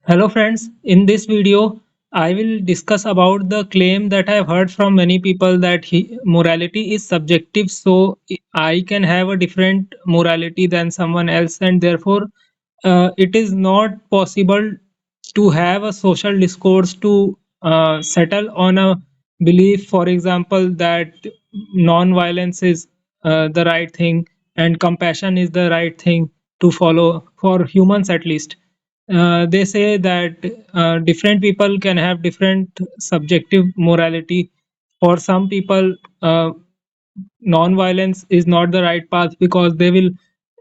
Hello friends, in this video I will discuss about the claim that I have heard from many people that morality is subjective, so I can have a different morality than someone else, and therefore it is not possible to have a social discourse to settle on a belief, for example, that non-violence is the right thing and compassion is the right thing to follow for humans at least. They say that different people can have different subjective morality. For some people, non-violence is not the right path because they will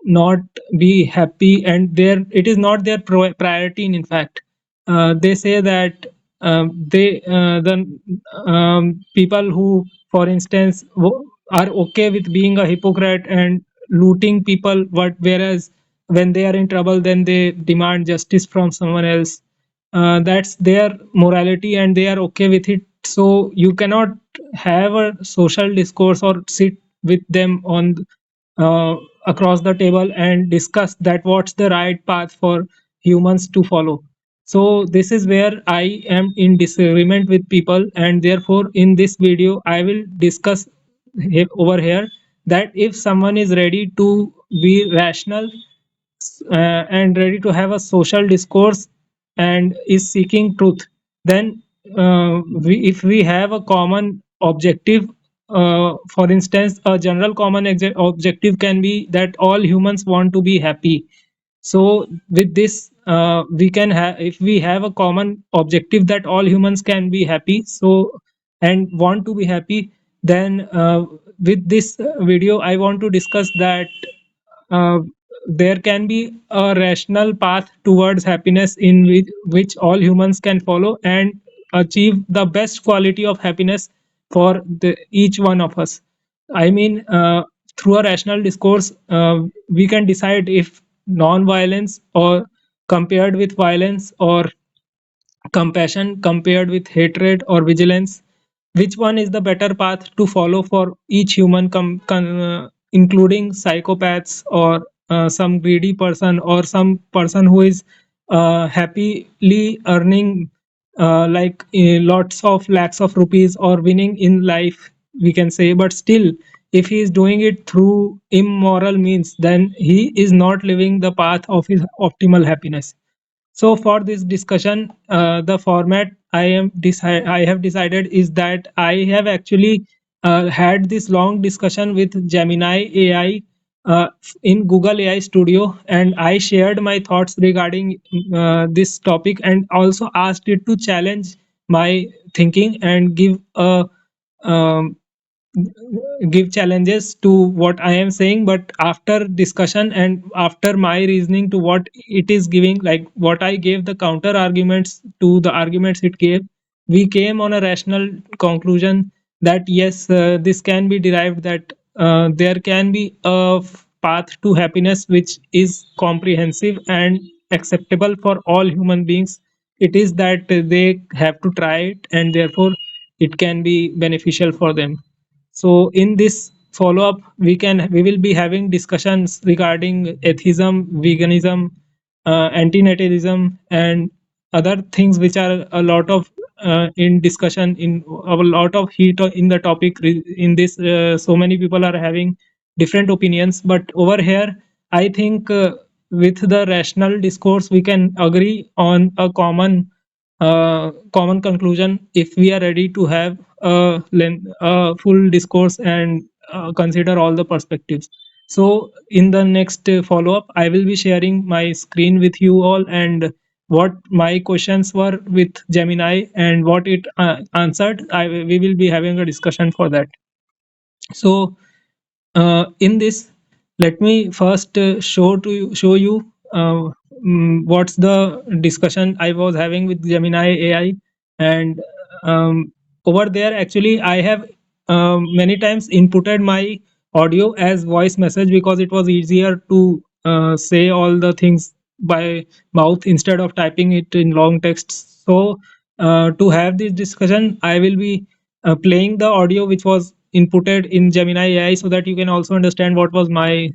not be happy, and it is not their priority. In fact, they say that they the people who, for instance, are okay with being a hypocrite and looting people, but whereas when they are in trouble, then they demand justice from someone else. That's their morality and they are okay with it. So you cannot have a social discourse or sit with them on uh, across the table and discuss that what's the right path for humans to follow. So this is where I am in disagreement with people, and therefore in this video I will discuss over here that if someone is ready to be rational and ready to have a social discourse and is seeking truth, then if we have a common objective, for instance, a general common objective can be that all humans want to be happy. So with this we can have, if we have a common objective that all humans can be happy, so and want to be happy, then with this video I want to discuss that uh, there can be a rational path towards happiness in which all humans can follow and achieve the best quality of happiness for each one of us. I mean, through a rational discourse, we can decide if non-violence or compared with violence, or compassion compared with hatred or vigilance, which one is the better path to follow for each human, including psychopaths or some greedy person or some person who is happily earning lots of lakhs of rupees or winning in life, we can say, but still if he is doing it through immoral means, then he is not living the path of his optimal happiness. So for this discussion, the format I have decided is that I have actually had this long discussion with Gemini AI in Google AI Studio, and I shared my thoughts regarding this topic and also asked it to challenge my thinking and um, give challenges to what I am saying. But after discussion and after my reasoning to what it is giving, like what I gave the counter arguments to the arguments it gave, we came on a rational conclusion that yes, this can be derived that there can be a path to happiness which is comprehensive and acceptable for all human beings. It is that they have to try it, and therefore it can be beneficial for them. So in this follow up, we will be having discussions regarding atheism, veganism, antinatalism, and other things which are a lot of in discussion, in a lot of heat in the topic. In this, so many people are having different opinions, but over here, I think with the rational discourse, we can agree on a common conclusion if we are ready to have a full discourse and consider all the perspectives. So in the next follow up, I will be sharing my screen with you all, and what my questions were with Gemini and what it answered. We will be having a discussion for that. So in this, let me first show you what's the discussion I was having with Gemini AI. And over there, actually I have many times inputted my audio as voice message because it was easier to say all the things by mouth instead of typing it in long texts. So to have this discussion, I will be playing the audio which was inputted in Gemini AI so that you can also understand what was my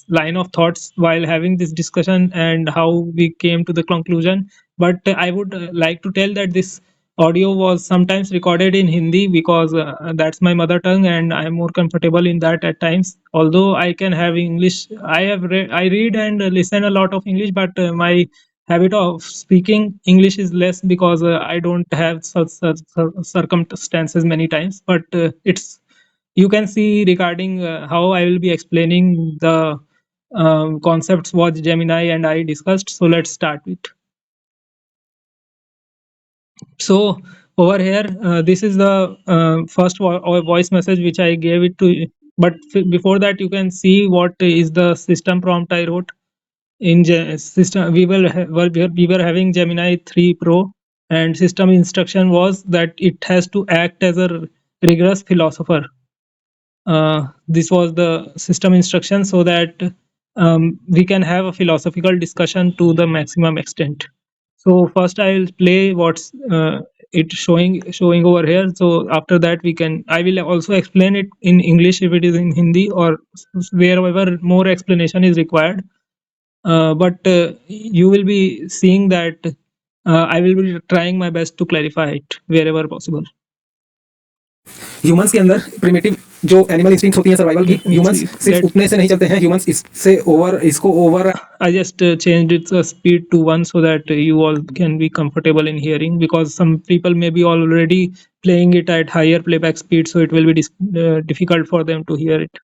line of thoughts while having this discussion and how we came to the conclusion. But I would like to tell that this audio was sometimes recorded in Hindi because that's my mother tongue and I am more comfortable in that at times. Although I can have English, I read and listen a lot of English, but my habit of speaking English is less because I don't have such circumstances many times. But it's you can see regarding how I will be explaining the concepts what Gemini and I discussed. So let's start with. So over here, this is the first voice message which I gave it to. But before that, you can see what is the system prompt I wrote. In system we were having Gemini 3 Pro, and system instruction was that it has to act as a rigorous philosopher. This was the system instruction so that we can have a philosophical discussion to the maximum extent. So first I'll play what's it showing over here. So after that I will also explain it in English if it is in Hindi, or wherever more explanation is required. But you will be seeing that I will be trying my best to clarify it wherever possible. Humans के अंदर primitive जो animal instincts होती हैं survival की, humans सिर्फ उतने से नहीं चलते हैं, ह्यूमंस इससे इसको over I just changed its speed to 1 so that you all can be comfortable in hearing, because some people may be already playing it at higher playback speed, so it will be difficult for them to hear it.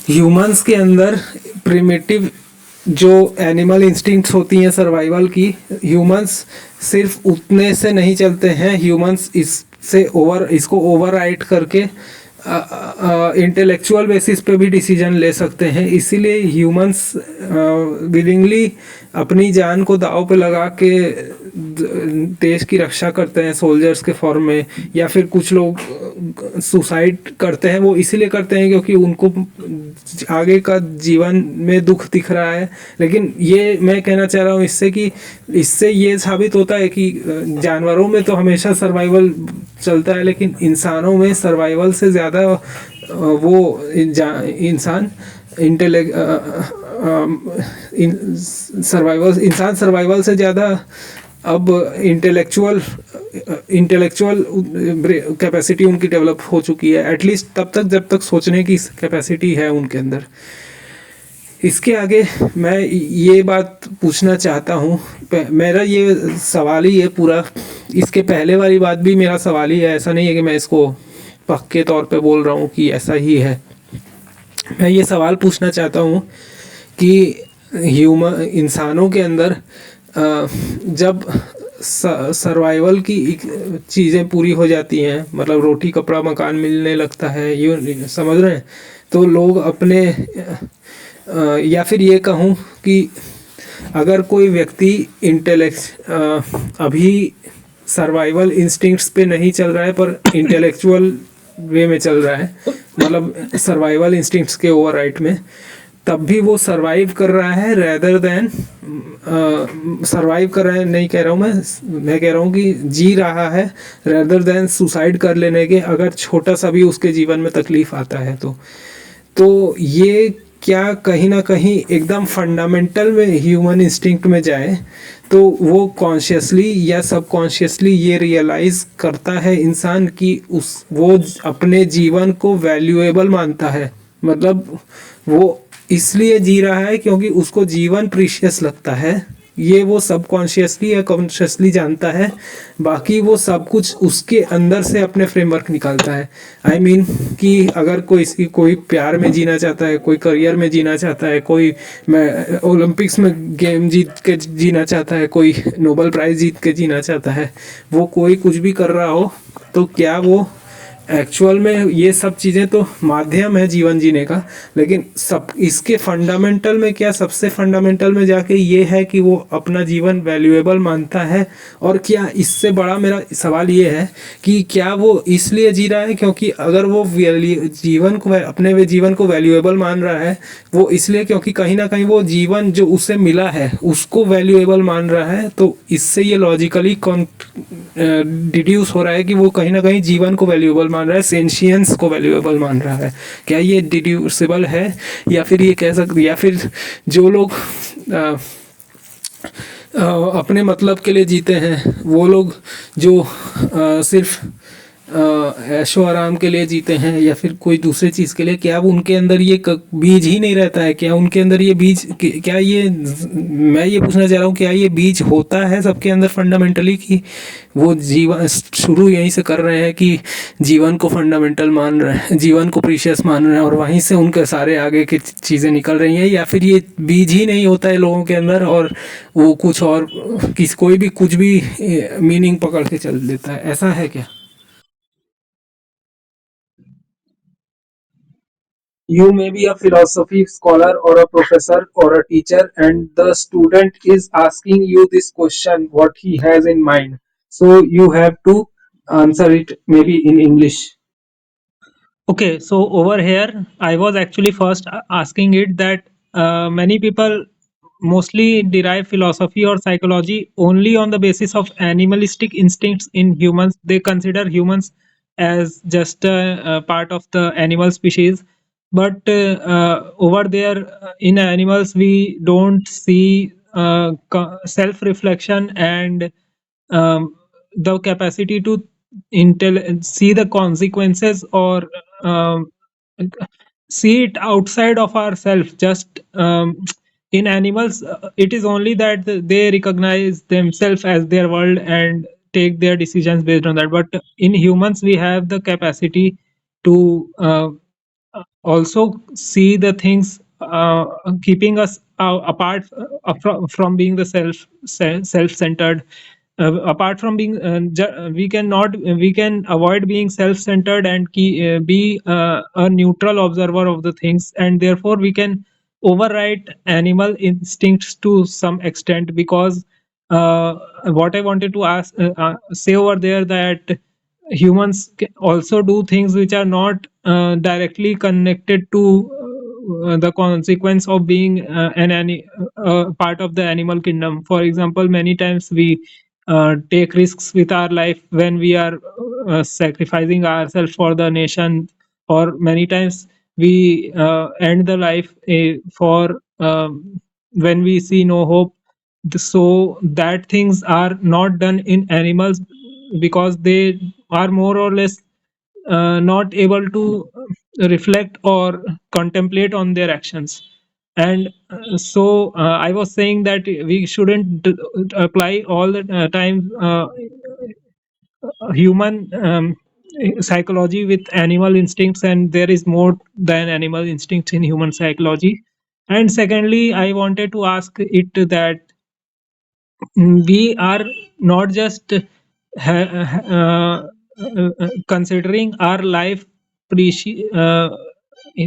Humans के अंदर primitive जो animal instincts होती हैं survival की, humans सिर्फ उतने से नहीं चलते हैं, ह्यूमंस इसको ओवरराइड करके इंटेलेक्चुअल बेसिस पे भी डिसीजन ले सकते हैं. इसीलिए ह्यूमंस विलिंगली अपनी जान को दांव पे लगा के देश की रक्षा करते हैं सोल्जर्स के फॉर्म में, या फिर कुछ लोग सुसाइड करते हैं. वो इसीलिए करते हैं क्योंकि उनको आगे का जीवन में दुख दिख रहा है. लेकिन ये मैं कहना चाह रहा हूँ इससे ये साबित होता है कि जानवरों में तो हमेशा सर्वाइवल चलता है, लेकिन इंसानों में सर्वाइवल से ज़्यादा वो इंसान सर्वाइवल से ज़्यादा अब इंटेलेक्चुअल कैपेसिटी उनकी डेवलप हो चुकी है, एटलीस्ट तब तक जब तक सोचने की कैपेसिटी है उनके अंदर. इसके आगे मैं ये बात पूछना चाहता हूँ, मेरा ये सवाल ही है पूरा. इसके पहले वाली बात भी मेरा सवाल ही है, ऐसा नहीं है कि मैं इसको पक्के तौर पे बोल रहा हूँ कि ऐसा ही है. मैं ये सवाल पूछना चाहता हूँ कि इंसानों के अंदर जब सर्वाइवल की चीज़ें पूरी हो जाती हैं, मतलब रोटी कपड़ा मकान मिलने लगता है, ये समझ रहे हैं, तो लोग अपने या फिर ये कहूँ कि अगर कोई व्यक्ति अभी सर्वाइवल इंस्टिंक्ट्स पे नहीं चल रहा है पर इंटेलेक्चुअल वे में चल रहा है, मतलब सर्वाइवल इंस्टिंक्ट्स के ओवरराइट में, तब भी वो सर्वाइव कर रहा है रेदर देन सर्वाइव कर रहा है नहीं कह रहा हूँ मैं कह रहा हूँ कि जी रहा है रेदर देन सुसाइड कर लेने के, अगर छोटा सा भी उसके जीवन में तकलीफ आता है तो ये क्या कहीं ना कहीं एकदम फंडामेंटल में ह्यूमन इंस्टिंक्ट में जाए तो वो कॉन्शियसली या सबकॉन्शियसली ये रियलाइज़ करता है इंसान कि वो अपने जीवन को वैल्यूएबल मानता है, मतलब वो इसलिए जी रहा है क्योंकि उसको जीवन प्रीशियस लगता है. ये वो सबकॉन्शियसली या कॉन्शियसली जानता है, बाकी वो सब कुछ उसके अंदर से अपने फ्रेमवर्क निकालता है. आई मीन कि अगर कोई प्यार में जीना चाहता है, कोई करियर में जीना चाहता है, कोई ओलंपिक्स में गेम जीत के जीना चाहता है, कोई नोबेल प्राइज़ जीत के जीना चाहता है, वो कोई कुछ भी कर रहा हो, तो क्या वो एक्चुअल में ये सब चीज़ें तो माध्यम है जीवन जीने का, लेकिन सब इसके फंडामेंटल में क्या सबसे फंडामेंटल में जाके ये है कि वो अपना जीवन वैल्यूएबल मानता है. और क्या इससे बड़ा मेरा सवाल ये है कि क्या वो इसलिए जी रहा है क्योंकि अगर वो अपने जीवन को वैल्यूएबल मान रहा है, वो इसलिए क्योंकि कहीं ना कहीं वो जीवन जो उसे मिला है उसको वैल्यूएबल मान रहा है, तो इससे ये लॉजिकली डिड्यूस हो रहा है कि वो कहीं ना कहीं जीवन को वैल्यूएबल मान रहा है, सेंशियंस को वैल्यूएबल मान रहा है। क्या ये डिड्यूसेबल है? या फिर ये कह सकते, या फिर जो लोग अ, अपने मतलब के लिए जीते हैं, वो लोग जो सिर्फ ऐशो आराम के लिए जीते हैं या फिर कोई दूसरे चीज़ के लिए, क्या अब उनके अंदर ये बीज ही नहीं रहता है? क्या उनके अंदर ये बीज, क्या ये, मैं ये पूछना चाह रहा हूँ, क्या ये बीज होता है सबके अंदर फंडामेंटली, कि वो जीवन शुरू यहीं से कर रहे हैं कि जीवन को फंडामेंटल मान रहे हैं, जीवन को प्रीशियस मान रहे हैं, और वहीं से उनके सारे आगे की चीज़ें निकल रही हैं? या फिर ये बीज ही नहीं होता है लोगों के अंदर, और वो कुछ और, कोई भी कुछ भी मीनिंग पकड़ के चल देता है? ऐसा है क्या? You may be a philosophy scholar or a professor or a teacher, and the student is asking you this question, what he has in mind. So you have to answer it maybe in English. Okay, so over here, I was actually first asking it that many people mostly derive philosophy or psychology only on the basis of animalistic instincts in humans. They consider humans as just a part of the animal species. But over there, in animals, we don't see self reflection and the capacity to see the consequences or um, see it outside of ourselves. Just in animals, it is only that they recognize themselves as their world and take their decisions based on that. But in humans, we have the capacity to also see the things keeping us apart from being the self-centered. Apart from being we can avoid being self-centered and be a neutral observer of the things, and therefore we can override animal instincts to some extent. Because uh, what I wanted to say over there, that humans also do things which are not directly connected to the consequence of being part of the animal kingdom. For example, many times we take risks with our life when we are sacrificing ourselves for the nation, or many times we end the life for when we see no hope. So that things are not done in animals because they are more or less not able to reflect or contemplate on their actions. And I was saying that we shouldn't apply all the time human psychology with animal instincts, and there is more than animal instincts in human psychology. And secondly, I wanted to ask it that we are not just considering our life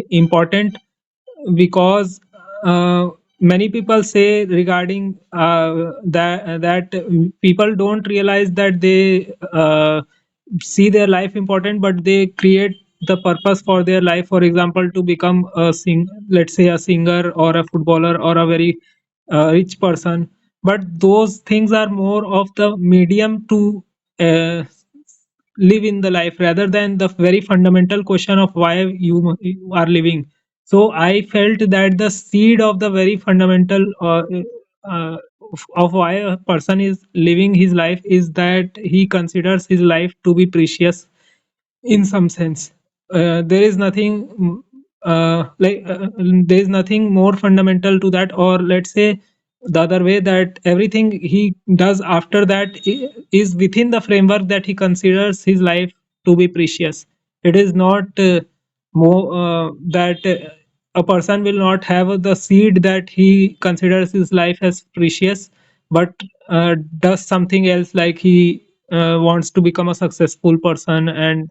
important, because many people say regarding that people don't realize that they see their life important, but they create the purpose for their life. For example, to become let's say a singer or a footballer or a very rich person. But those things are more of the medium to uh, live in the life, rather than the very fundamental question of why you are living. So I felt that the seed of the very fundamental uh, of why a person is living his life is that he considers his life to be precious in some sense. There is nothing there is nothing more fundamental to that. Or let's say the other way, that everything he does after that is within the framework that he considers his life to be precious. It is not more that a person will not have the seed that he considers his life as precious, but does something else, like he wants to become a successful person, and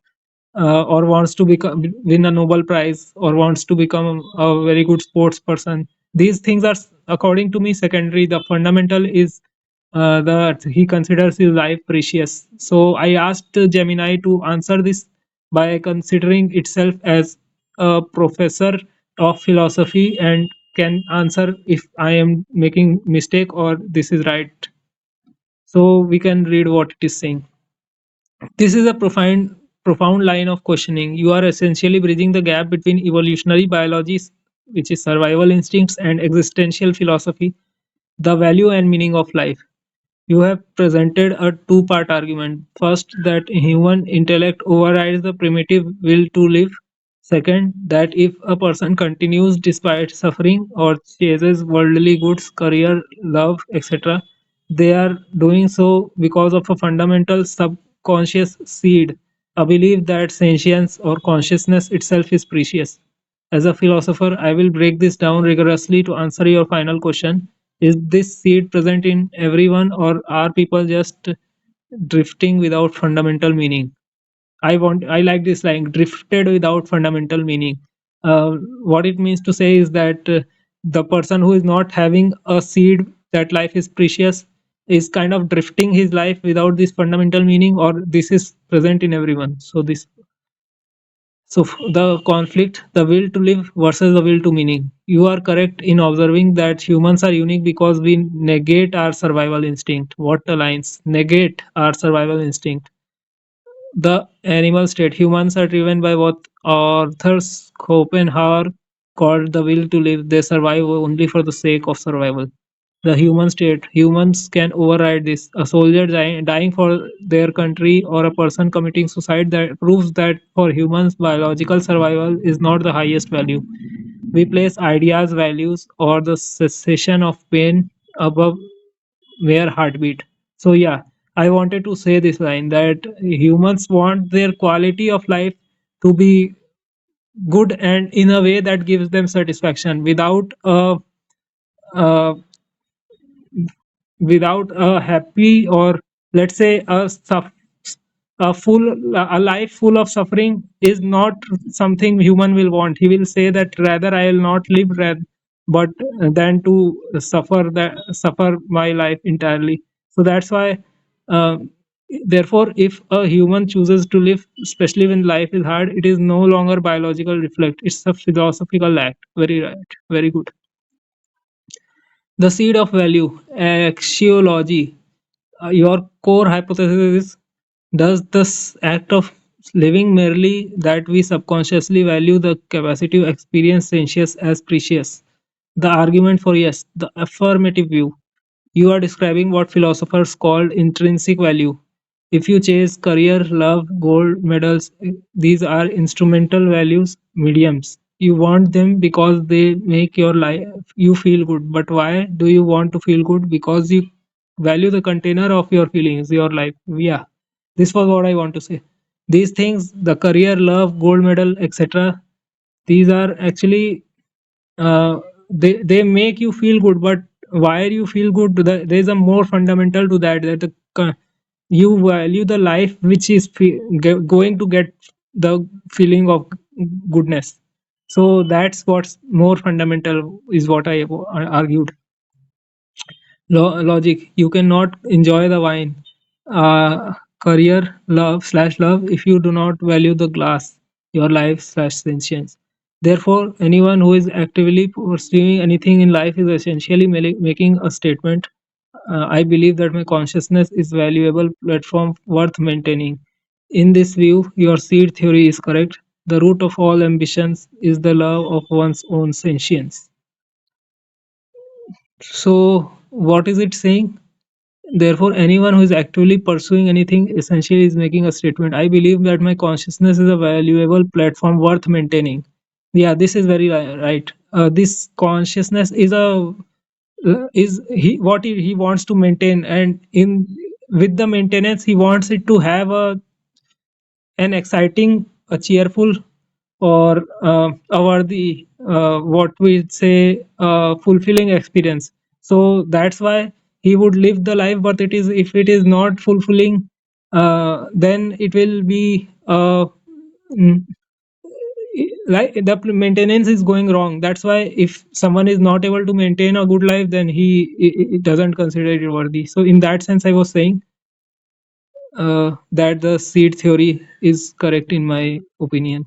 or wants to become win a Nobel Prize, or wants to become a very good sports person. These things are, according to me, secondary. The fundamental is that he considers his life precious. So I asked Gemini to answer this by considering itself as a professor of philosophy, and can answer if I am making mistake or this is right. So we can read what it is saying. This is a profound line of questioning. You are essentially bridging the gap between evolutionary biology, which is survival instincts, and existential philosophy, the value and meaning of life. You have presented a two-part argument. First, that human intellect overrides the primitive will to live. Second, that if a person continues despite suffering or chases worldly goods, career, love, etc., they are doing so because of a fundamental subconscious seed, a belief that sentience or consciousness itself is precious. As a philosopher, I will break this down rigorously to answer your final question. Is this seed present in everyone, or are people just drifting without fundamental meaning? I like this line, drifted without fundamental meaning. What it means to say is that the person who is not having a seed that life is precious is kind of drifting his life without this fundamental meaning, or this is present in everyone. The conflict, the will to live versus the will to meaning. You are correct in observing that humans are unique because we negate our survival instinct. What aligns? Negate our survival instinct. The animal state. Humans are driven by what Arthur Schopenhauer called the will to live. They survive only for the sake of survival. The human state. Humans can override this. A soldier dying for their country or a person committing suicide that proves that for humans, biological survival is not the highest value. We place ideas, values, or the cessation of pain above mere heartbeat. So yeah, I wanted to say this line that humans want their quality of life to be good and in a way that gives them satisfaction uh, without a happy, or let's say a life full of suffering is not something human will want. He will say that rather I will not live but than to suffer my life entirely. So that's why uh, therefore if a human chooses to live, especially when life is hard, it is no longer biological reflect, it's a philosophical act. Very right, very good. The seed of value, axiology. Your core hypothesis is, does this act of living merely that we subconsciously value the capacity to experience sentience as precious? The argument for yes, the affirmative view. You are describing what philosophers called intrinsic value. If you chase career, love, gold medals, these are instrumental values, mediums. You want them because they make your life you feel good. But why do you want to feel good? Because you value the container of your feelings, your life. Yeah, this was what I want to say. These things, the career, love, gold medal, etc., these are actually they make you feel good, but why you feel good, there is a more fundamental to that, that you value the life which is going to get the feeling of goodness. So that's what's more fundamental, is what I argued. Logic, you cannot enjoy the wine, career, love slash love, if you do not value the glass, your life slash sentience. Therefore anyone who is actively pursuing anything in life is essentially making a statement. I believe that my consciousness is valuable platform worth maintaining. In this view, your seed theory is correct. The root of all ambitions is the love of one's own sentience. So what is it saying? Therefore, anyone who is actively pursuing anything essentially is making a statement. I believe that my consciousness is a valuable platform worth maintaining. Yeah, this is very right. This consciousness is a is he what he wants to maintain, and in with the maintenance he wants it to have an exciting, a cheerful, or a worthy, what we say, fulfilling experience. So that's why he would live the life, but it is, if it is not fulfilling, then it will be mm, like the maintenance is going wrong. That's why if someone is not able to maintain a good life, then he doesn't consider it worthy. So in that sense I was saying that the seed theory is correct in my opinion.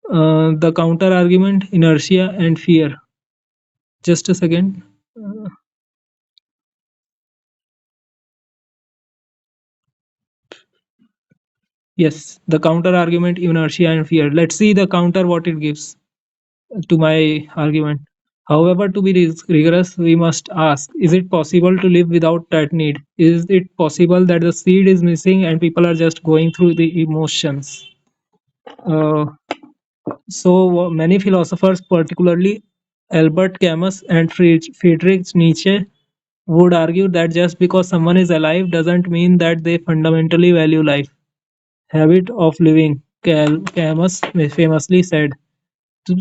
The counter argument, inertia and fear. Just a second. Uh, Yes, the counter argument, inertia and fear. Let's see the counter what it gives to my argument. However, to be rigorous, we must ask, is it possible to live without that need? Is it possible that the seed is missing and people are just going through the emotions? Uh, so many philosophers, particularly Albert Camus and Friedrich Nietzsche, would argue that just because someone is alive doesn't mean that they fundamentally value life. Habit of living, Camus famously said,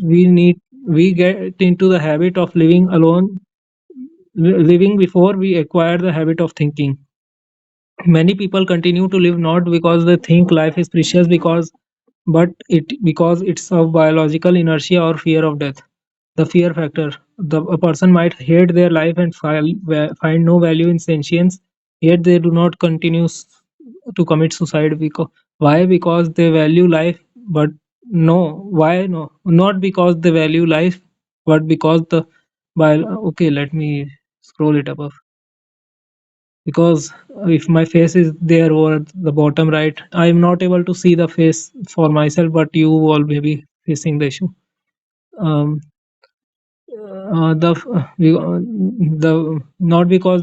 we need we get into the habit of living alone, living before we acquire the habit of thinking. Many people continue to live not because they think life is precious, because it's of biological inertia or fear of death. The fear factor. A person might hate their life and find no value in sentience, yet they do not continue to commit suicide. Why? Because they value life, but no. Why? No, not because they value life, but because okay, let me scroll it above. Because if my face is there over the bottom right, I am not able to see the face for myself, but you all may be facing the issue. Um, the not because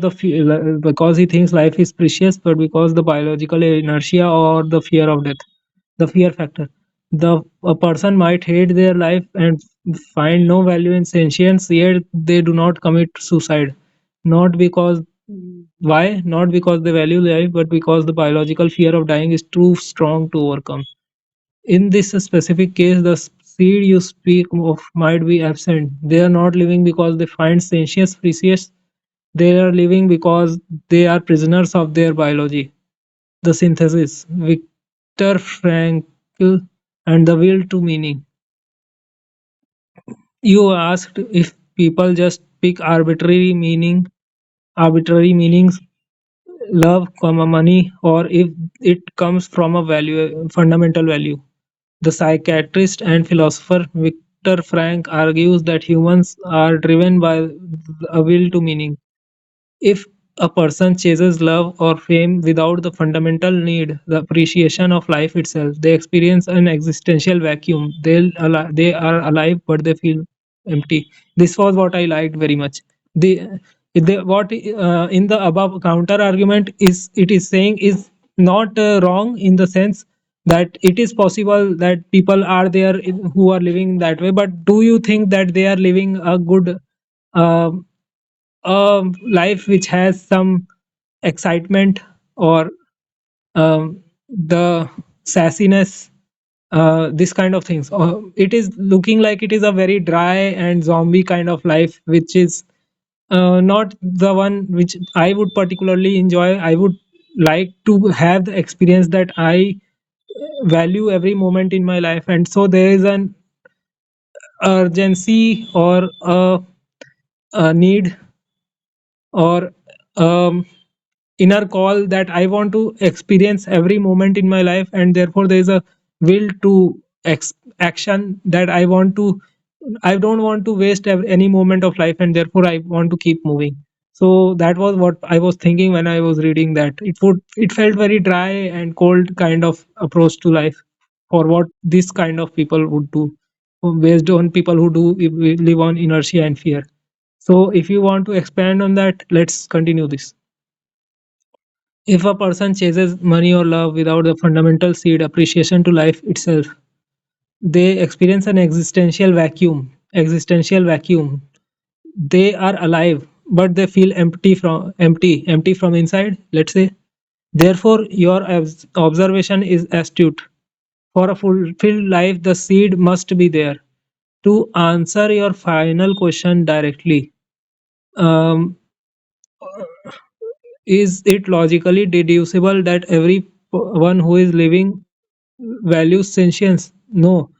because he thinks life is precious, but because the biological inertia or the fear of death, the fear factor. The a person might hate their life and find no value in sentience, yet they do not commit suicide. Not because Why? Not because they value life, but because the biological fear of dying is too strong to overcome. In this specific case, the seed you speak of might be absent. They are not living because they find sentience precious. They are living because they are prisoners of their biology. The synthesis, Viktor Frankl, and the will to meaning. You asked if people just pick arbitrary meanings, love, comma, money, or if it comes from a fundamental value. The psychiatrist and philosopher Viktor Frankl argues that humans are driven by a will to meaning. If a person chases love or fame without the fundamental need, the appreciation of life itself, they experience an existential vacuum. They are alive, but they feel empty. This was what I liked very much. What in the above counter argument is it is saying is not wrong in the sense that it is possible that people are there who are living that way. But do you think that they are living a good uh, a life which has some excitement or the sassiness, this kind of things? It is looking like it is a very dry and zombie kind of life, which is not the one which I would particularly enjoy. I would like to have the experience that I value every moment in my life, and so there is an urgency or a need or um, inner call that I want to experience every moment in my life, and therefore there is a will to action that I don't want to waste any moment of life, and therefore I want to keep moving. So that was what I was thinking when I was reading that. It felt very dry and cold kind of approach to life for what this kind of people would do, based on people who do live on inertia and fear. So if you want to expand on that, let's continue this. If a person chases money or love without the fundamental seed appreciation to life itself, they experience an existential vacuum. Existential vacuum. They are alive, but they feel empty from inside, let's say. Therefore, your observation is astute. For a fulfilled life, the seed must be there. To answer your final question directly, um, is it logically deducible that everyone who is living values sentience? No,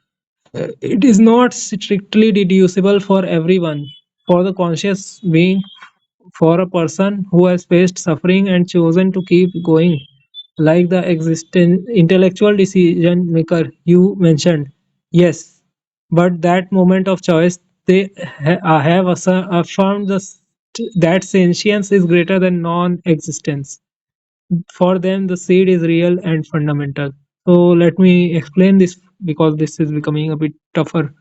it is not strictly deducible for everyone. For the conscious being, for a person who has faced suffering and chosen to keep going, like the existent intellectual decision maker you mentioned, yes, but that moment of choice, they have affirmed that sentience is greater than non existence. For them, the seed is real and fundamental. So let me explain this because this is becoming a bit tougher.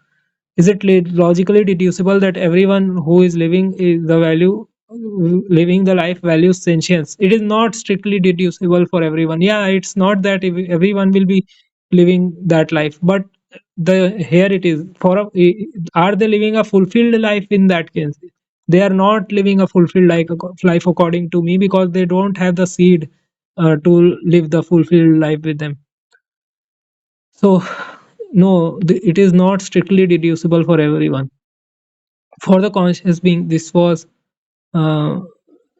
Is it logically deducible that everyone who is living is the value living the life values sentience? It is not strictly deducible for everyone. Yeah, it's not that everyone will be living that life, but the here it is for are they living a fulfilled life in that case? They are not living a fulfilled life according to me because they don't have the seed to live the fulfilled life with them. So no, it is not strictly deducible for everyone. For the conscious being, this was uh,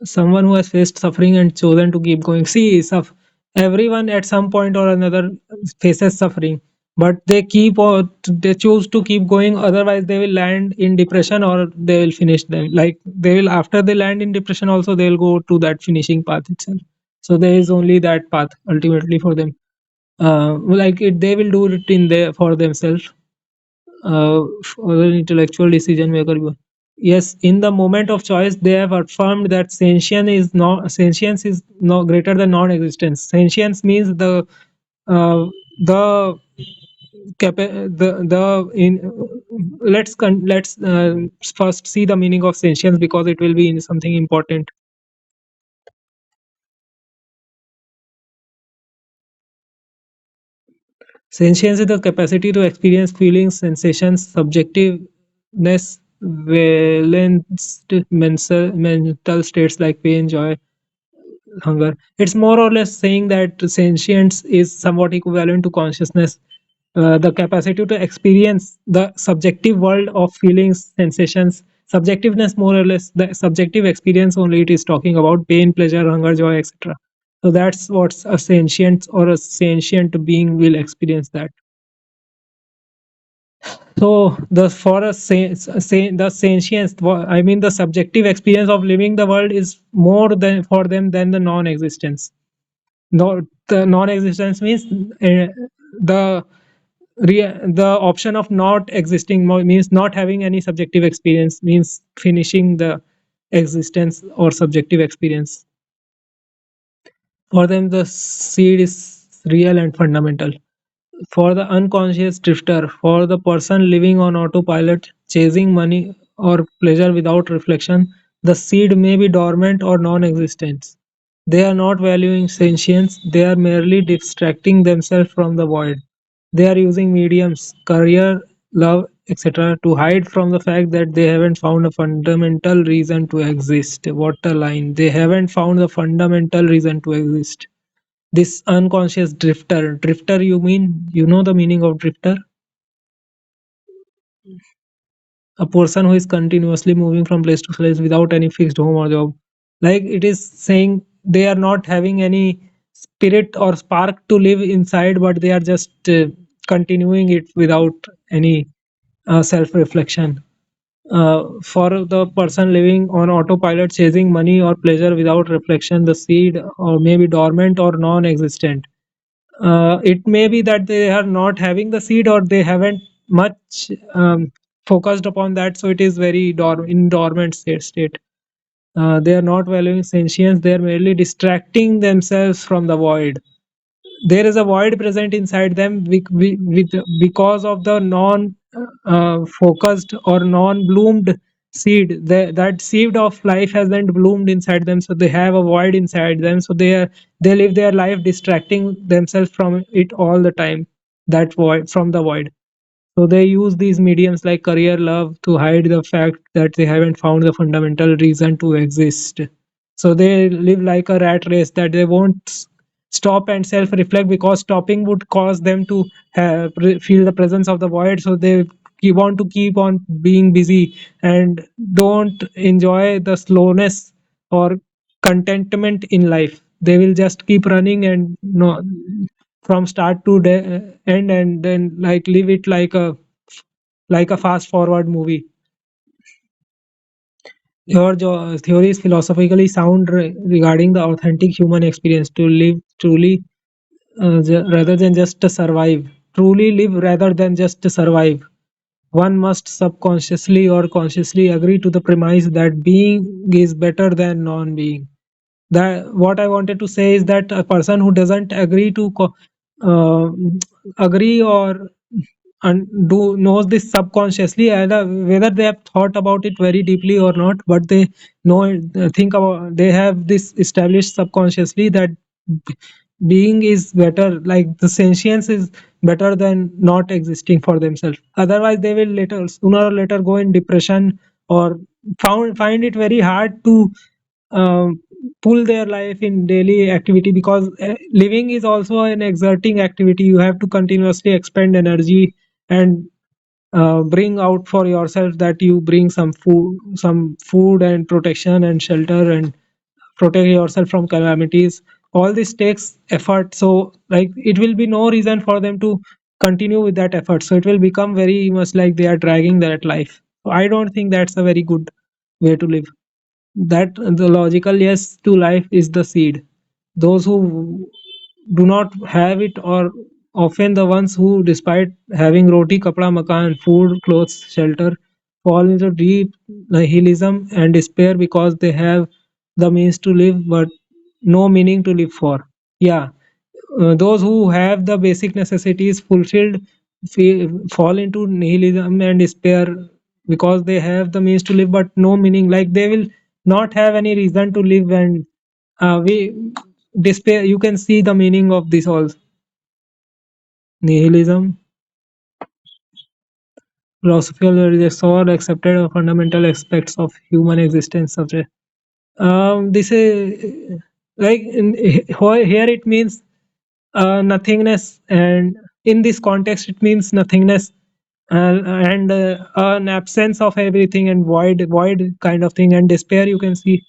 someone who has faced suffering and chosen to keep going. See, everyone at some point or another faces suffering, but they choose to keep going. Otherwise, they will land in depression or they will finish them. Like they will, after they land in depression, also they will go to that finishing path itself. So there is only that path ultimately for them. Like it, they will do it in there for themselves. For the intellectual decision maker. Yes, in the moment of choice, they have affirmed that sentience is no greater than non-existence. Sentience means the the in let's first see the meaning of sentience because it will be in something important. Sentience is the capacity to experience feelings, sensations, subjectiveness, balanced mental states like pain, joy, hunger. It's more or less saying that sentience is somewhat equivalent to consciousness, the capacity to experience the subjective world of feelings, sensations. Subjectiveness, more or less, the subjective experience only it is talking about pain, pleasure, hunger, joy, etc. So that's what a sentient or a sentient being will experience that. So the for a the sentience, I mean the subjective experience of living the world is more than for them than the non-existence. No, the non-existence means the the option of not existing means not having any subjective experience means finishing the existence or subjective experience. For them, the seed is real and fundamental. For the unconscious drifter, for the person living on autopilot, chasing money or pleasure without reflection, the seed may be dormant or non existent. They are not valuing sentience, they are merely distracting themselves from the void. They are using mediums, career, love, etc., to hide from the fact that they haven't found a fundamental reason to exist. What a line! They haven't found the fundamental reason to exist. This unconscious drifter, you mean, you know the meaning of drifter? A person who is continuously moving from place to place without any fixed home or job. Like it is saying they are not having any spirit or spark to live inside, but they are just continuing it without any self reflection. For the person living on autopilot, chasing money or pleasure without reflection, the seed or maybe dormant or non existent. It may be that they are not having the seed or they haven't much focused upon that, so it is very in dormant state. They are not valuing sentience, they are merely distracting themselves from the void. There is a void present inside them because of the non focused or non bloomed seed. That seed of life hasn't bloomed inside them, so they have a void inside them, so they live their life distracting themselves from it all the time, that void, from the void. So they use these mediums like career, love to hide the fact that they haven't found the fundamental reason to exist. So they live like a rat race that they won't stop and self reflect because stopping would cause them to feel the presence of the void. So they want to keep on being busy and don't enjoy the slowness or contentment in life. They will just keep running and no from start to end and then like live it like a fast forward movie. Your theory is philosophically sound regarding the authentic human experience to live truly rather than just to survive. Truly live rather than just to survive. One must subconsciously or consciously agree to the premise that being is better than non-being. That what I wanted to say is that a person who doesn't agree to uh, agree or do knows this subconsciously, whether they have thought about it very deeply or not, but they know think about, they have this established subconsciously that b- being is better, like the sentience is better than not existing for themselves. Otherwise they will later, sooner or later, go in depression, or find it very hard to um, pull their life in daily activity, because living is also an exerting activity. You have to continuously expend energy and bring out for yourself, that you bring some food and protection and shelter, and protect yourself from calamities. All this takes effort, so like it will be no reason for them to continue with that effort, so it will become very much like they are dragging that life. So I don't think that's a very good way to live. That the logical yes to life is the seed. Those who do not have it, or often the ones who, despite having roti, kapda, makan, food, clothes, shelter, fall into deep nihilism and despair, because they have the means to live but no meaning to live for. Yeah, those who have the basic necessities fulfilled fall into nihilism and despair, because they have the means to live but no meaning, like they will not have any reason to live. And we despair, you can see the meaning of this also. Nihilism, philosophical rejects all accepted fundamental aspects of human existence, such as this is like here it means nothingness, and in this context it means nothingness, and an absence of everything, and void kind of thing, and despair, you can see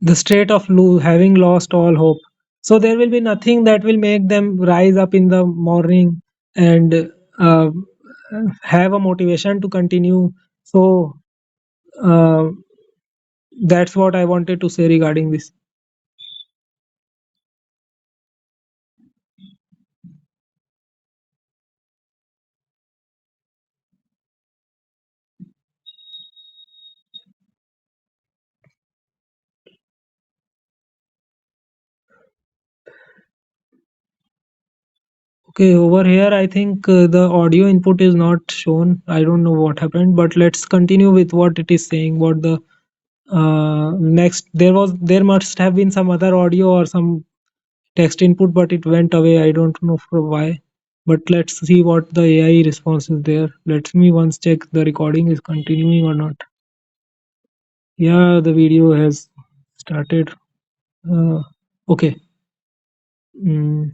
the state of having lost all hope. So there will be nothing that will make them rise up in the morning and uh, have a motivation to continue. So uh, that's what I wanted to say regarding this. Okay, over here I think the audio input is not shown. I don't know what happened, but let's continue with what it is saying. What the next, there must have been some other audio or some text input, but it went away. I don't know for why. But let's see what the AI response is there. Let me once check the recording is continuing or not. Yeah, the video has started. Okay. Mm.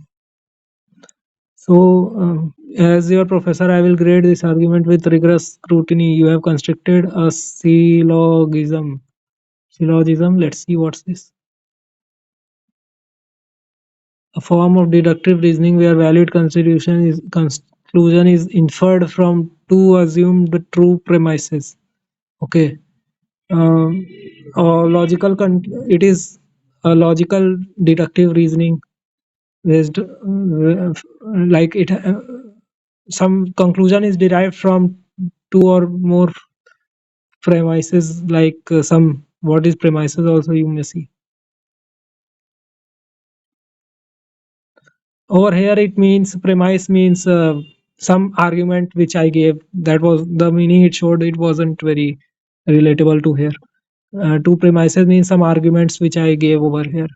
So, as your professor, I will grade this argument with rigorous scrutiny. You have constructed a syllogism. Syllogism. Let's see what's this. A form of deductive reasoning where valid conclusion is inferred from two assumed true premises. Okay. Um, it is a logical deductive reasoning based, like it. Some conclusion is derived from two or more premises, like some, what is premises also you may see. Over here it means, premise means some argument which I gave, that was the meaning it showed. It wasn't very relatable to here. Two premises means some arguments which I gave over here.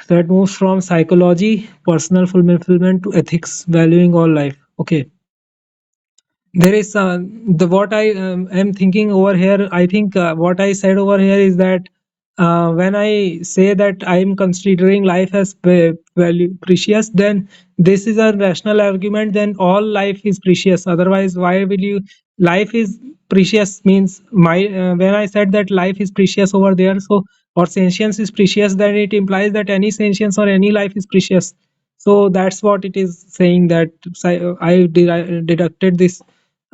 That moves from psychology, personal fulfillment, to ethics, valuing all life. Okay. There is the what I am thinking over here. I think what I said over here is that when I say that I am considering life as value precious, then this is a rational argument. Then all life is precious. Otherwise, why will you? Life is precious means my when I said that life is precious over there, so or sentience is precious, then it implies that any sentience or any life is precious. So that's what it is saying, that I deducted this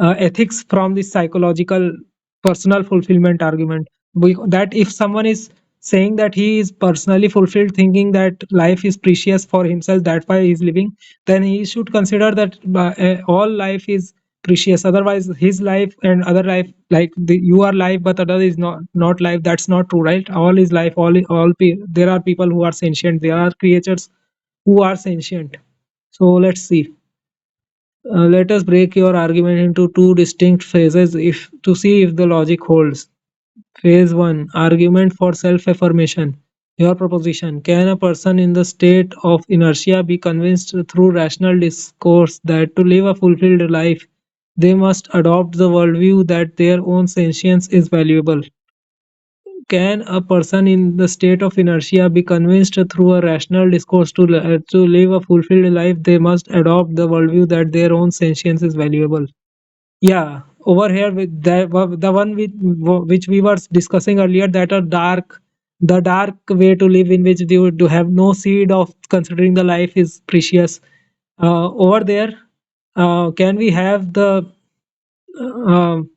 ethics from this psychological personal fulfillment argument. That if someone is saying that he is personally fulfilled, thinking that life is precious for himself, that's why he is living, then he should consider that all life is precious. Otherwise his life and other life, like you are life but other is not life, that's not true, right? All is life, there are people who are sentient, there are creatures who are sentient. So let's see. Let us break your argument into two distinct phases if to see if the logic holds. Phase 1, argument for self-affirmation. Your proposition: can a person in the state of inertia be convinced through rational discourse that to live a fulfilled life, they must adopt the worldview that their own sentience is valuable? Can a person in the state of inertia be convinced through a rational discourse to live a fulfilled life, they must adopt the worldview that their own sentience is valuable? Yeah, over here with the one which we were discussing earlier, that the dark way to live in which you do have no seed of considering the life is precious. Over there, can we have the um,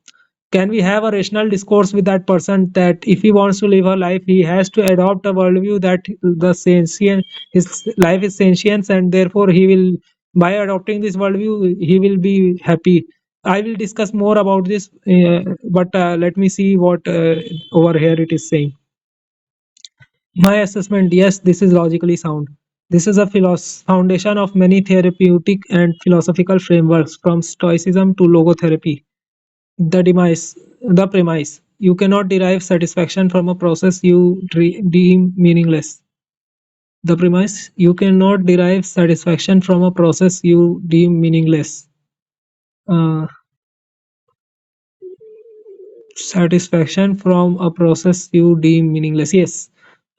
can we have a rational discourse with that person that if he wants to live a life, he has to adopt a worldview that the sentient his life is sentience, and therefore he will, by adopting this worldview, he will be happy. I will discuss more about this, but let me see what over here it is saying. My assessment: yes, this is logically sound. This is a foundation of many therapeutic and philosophical frameworks, from Stoicism to logotherapy. The premise: you cannot derive satisfaction from a process you deem meaningless. The premise: you cannot derive satisfaction from a process you deem meaningless. Uh, Satisfaction from a process you deem meaningless. Yes.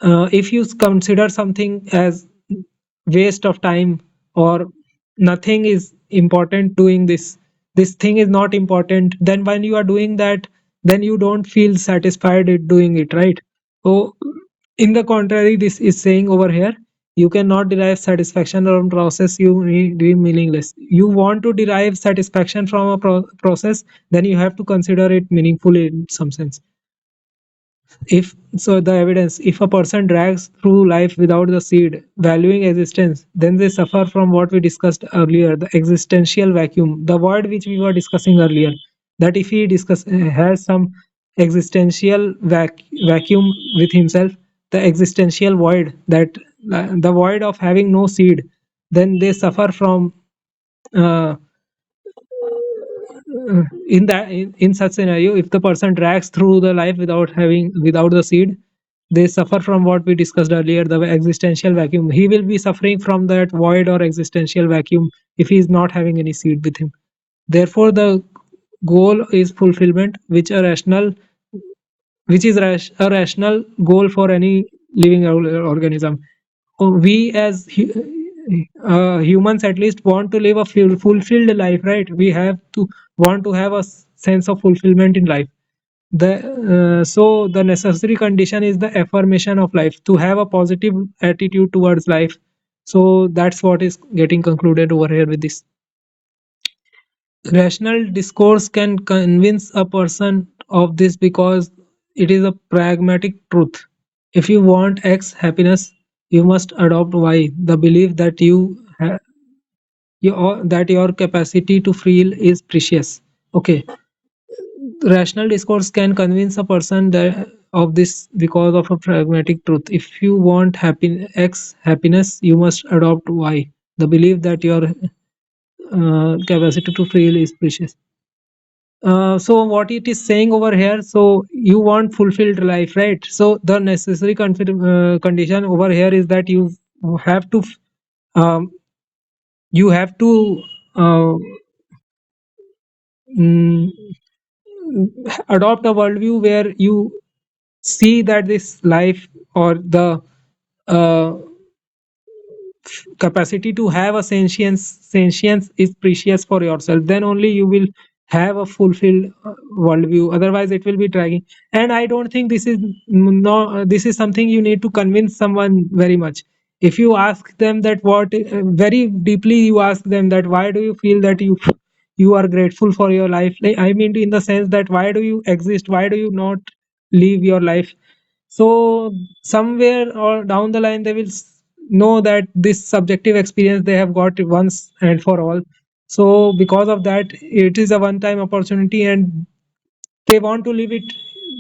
If you consider something as waste of time, or nothing is important doing this thing is not important, then when you are doing that, then you don't feel satisfied at doing it, right? So in the contrary, this is saying over here, you cannot derive satisfaction from process you deem meaningless. You want to derive satisfaction from a process, then you have to consider it meaningful in some sense. If so, the evidence: if a person drags through life without the seed, valuing existence, then they suffer from what we discussed earlier, the existential vacuum, the void which we were discussing earlier. That if he has some existential vacuum with himself, the existential void, that the void of having no seed, then they suffer from uh, in such scenario. If the person drags through the life without the seed, they suffer from what we discussed earlier, the existential vacuum. He will be suffering from that void or existential vacuum if he is not having any seed with him. Therefore the goal is fulfillment, which is a rational goal for any living organism. We as humans at least want to live a fulfilled life, right? We have to want to have a sense of fulfillment in life. So the necessary condition is the affirmation of life, to have a positive attitude towards life. So that's what is getting concluded over here with this. Rational discourse can convince a person of this because it is a pragmatic truth. If you want X happiness, you must adopt Y. The belief that that your capacity to feel is precious. Okay, rational discourse can convince a person of this because of a pragmatic truth. If you want X happiness, you must adopt Y. The belief that your capacity to feel is precious. So what it is saying over here, so you want fulfilled life, right? So the necessary condition over here is that have to um, you have to uh, mm, adopt a worldview where you see that this life, or the uh, capacity to have a sentience is precious for yourself. Then only you will have a fulfilled worldview. Otherwise it will be dragging. And I don't think this is no this is something you need to convince someone very much. If you ask them that what very deeply, you ask them that why do you feel that you are grateful for your life, like, I mean in the sense that why do you exist, why do you not live your life? So somewhere or down the line they will know that this subjective experience they have got once and for all. So because of that, it is a one time opportunity and they want to live it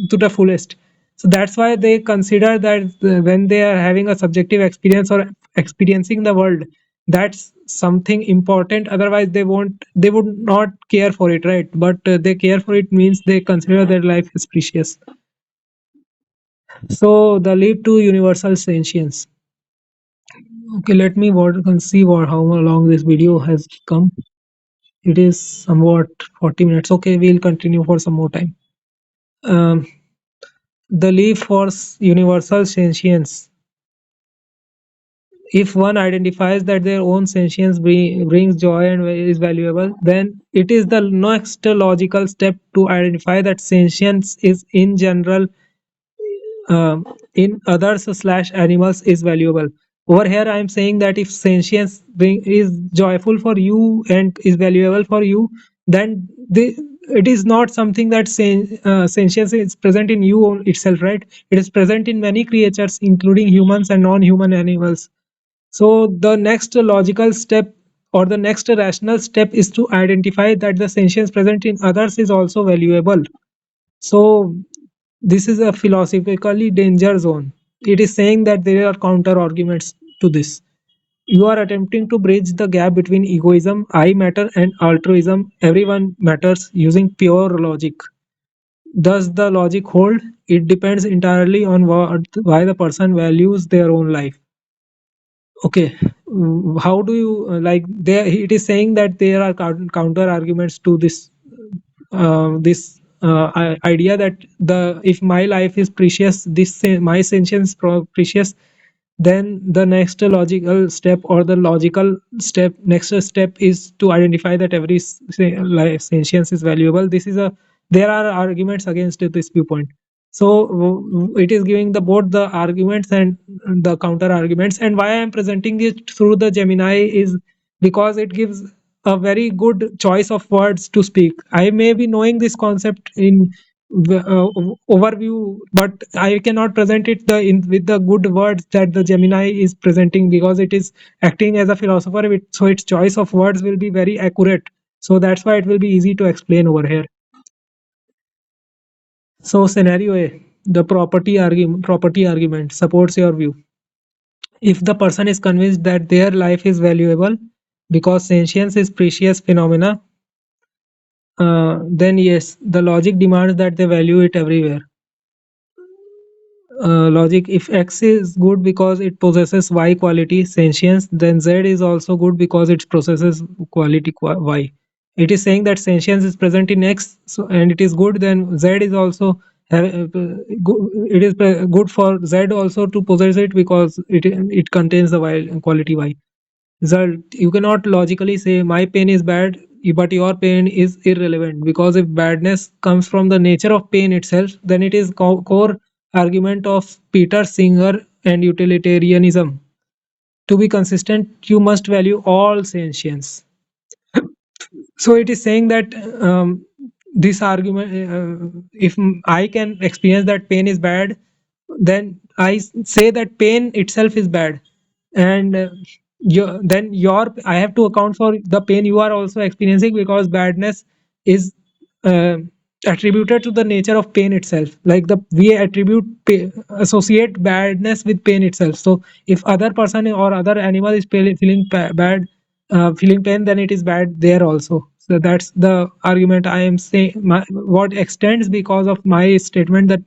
to the fullest. So that's why they consider that when they are having a subjective experience or experiencing the world, that's something important. Otherwise they would not care for it, right? But they care for it means they consider their life is precious. So the lead to universal sentience. Okay, let me see what how long this video has come. It is somewhat 40 minutes. Okay, we'll continue for some more time. um, the leap for universal sentience. If one identifies that their own sentience brings joy and is valuable, then it is the next logical step to identify that sentience is in general, um, in others slash animals is valuable. Over here I am saying that if sentience is joyful for you and is valuable for you, then it is not something that sentience is present in you itself, right? It is present in many creatures including humans and non-human animals. So the next logical step or the next rational step is to identify that the sentience present in others is also valuable. So this is a philosophically danger zone. It is saying that there are counter arguments to this. You are attempting to bridge the gap between egoism, I matter, and altruism, everyone matters, using pure logic. Does the logic hold? It depends entirely on why the person values their own life. Okay, how do you like? There, it is saying that there are counter arguments to this idea that the if my life is precious, my sentience precious, then the next logical step or the logical step next step is to identify that every life sentience is valuable. This is a there are arguments against this viewpoint. So it is giving the both the arguments and the counter arguments. And why I am presenting it through the Gemini is because it gives a very good choice of words to speak. I may be knowing this concept in overview, but I cannot present it with the good words that the Gemini is presenting because it is acting as a philosopher. So its choice of words will be very accurate. So that's why it will be easy to explain over here. So scenario A, the property argument supports your view. If the person is convinced that their life is valuable because sentience is precious phenomena, then yes, the logic demands that they value it everywhere. Logic, if X is good because it possesses Y quality sentience, then Z is also good because it possesses quality Y. It is saying that sentience is present in X, so and it is good, then Z is also it is good for Z also to possess it because it contains the Y quality Y. Result, you cannot logically say my pain is bad, but your pain is irrelevant, because if badness comes from the nature of pain itself, then it is core argument of Peter Singer and utilitarianism. To be consistent, you must value all sentience. So it is saying that this argument, if I can experience that pain is bad, then say that pain itself is bad, and then your I have to account for the pain you are also experiencing, because badness is uh, attributed to the nature of pain itself. Like the we associate badness with pain itself. So if other person or other animal is feeling bad, feeling pain, then it is bad there also. So that's the argument I am saying. What extends because of my statement that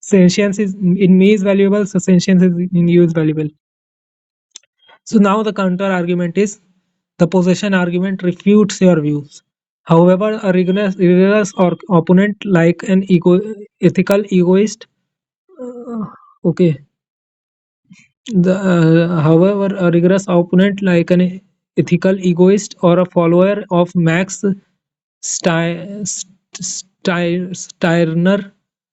sentience is in me is valuable, so sentience is in you is valuable. So now the counter argument is the possession argument refutes your views. However, a rigorous or opponent like an ethical egoist, uh, okay, however, a rigorous opponent like an ethical egoist or a follower of Max Stirner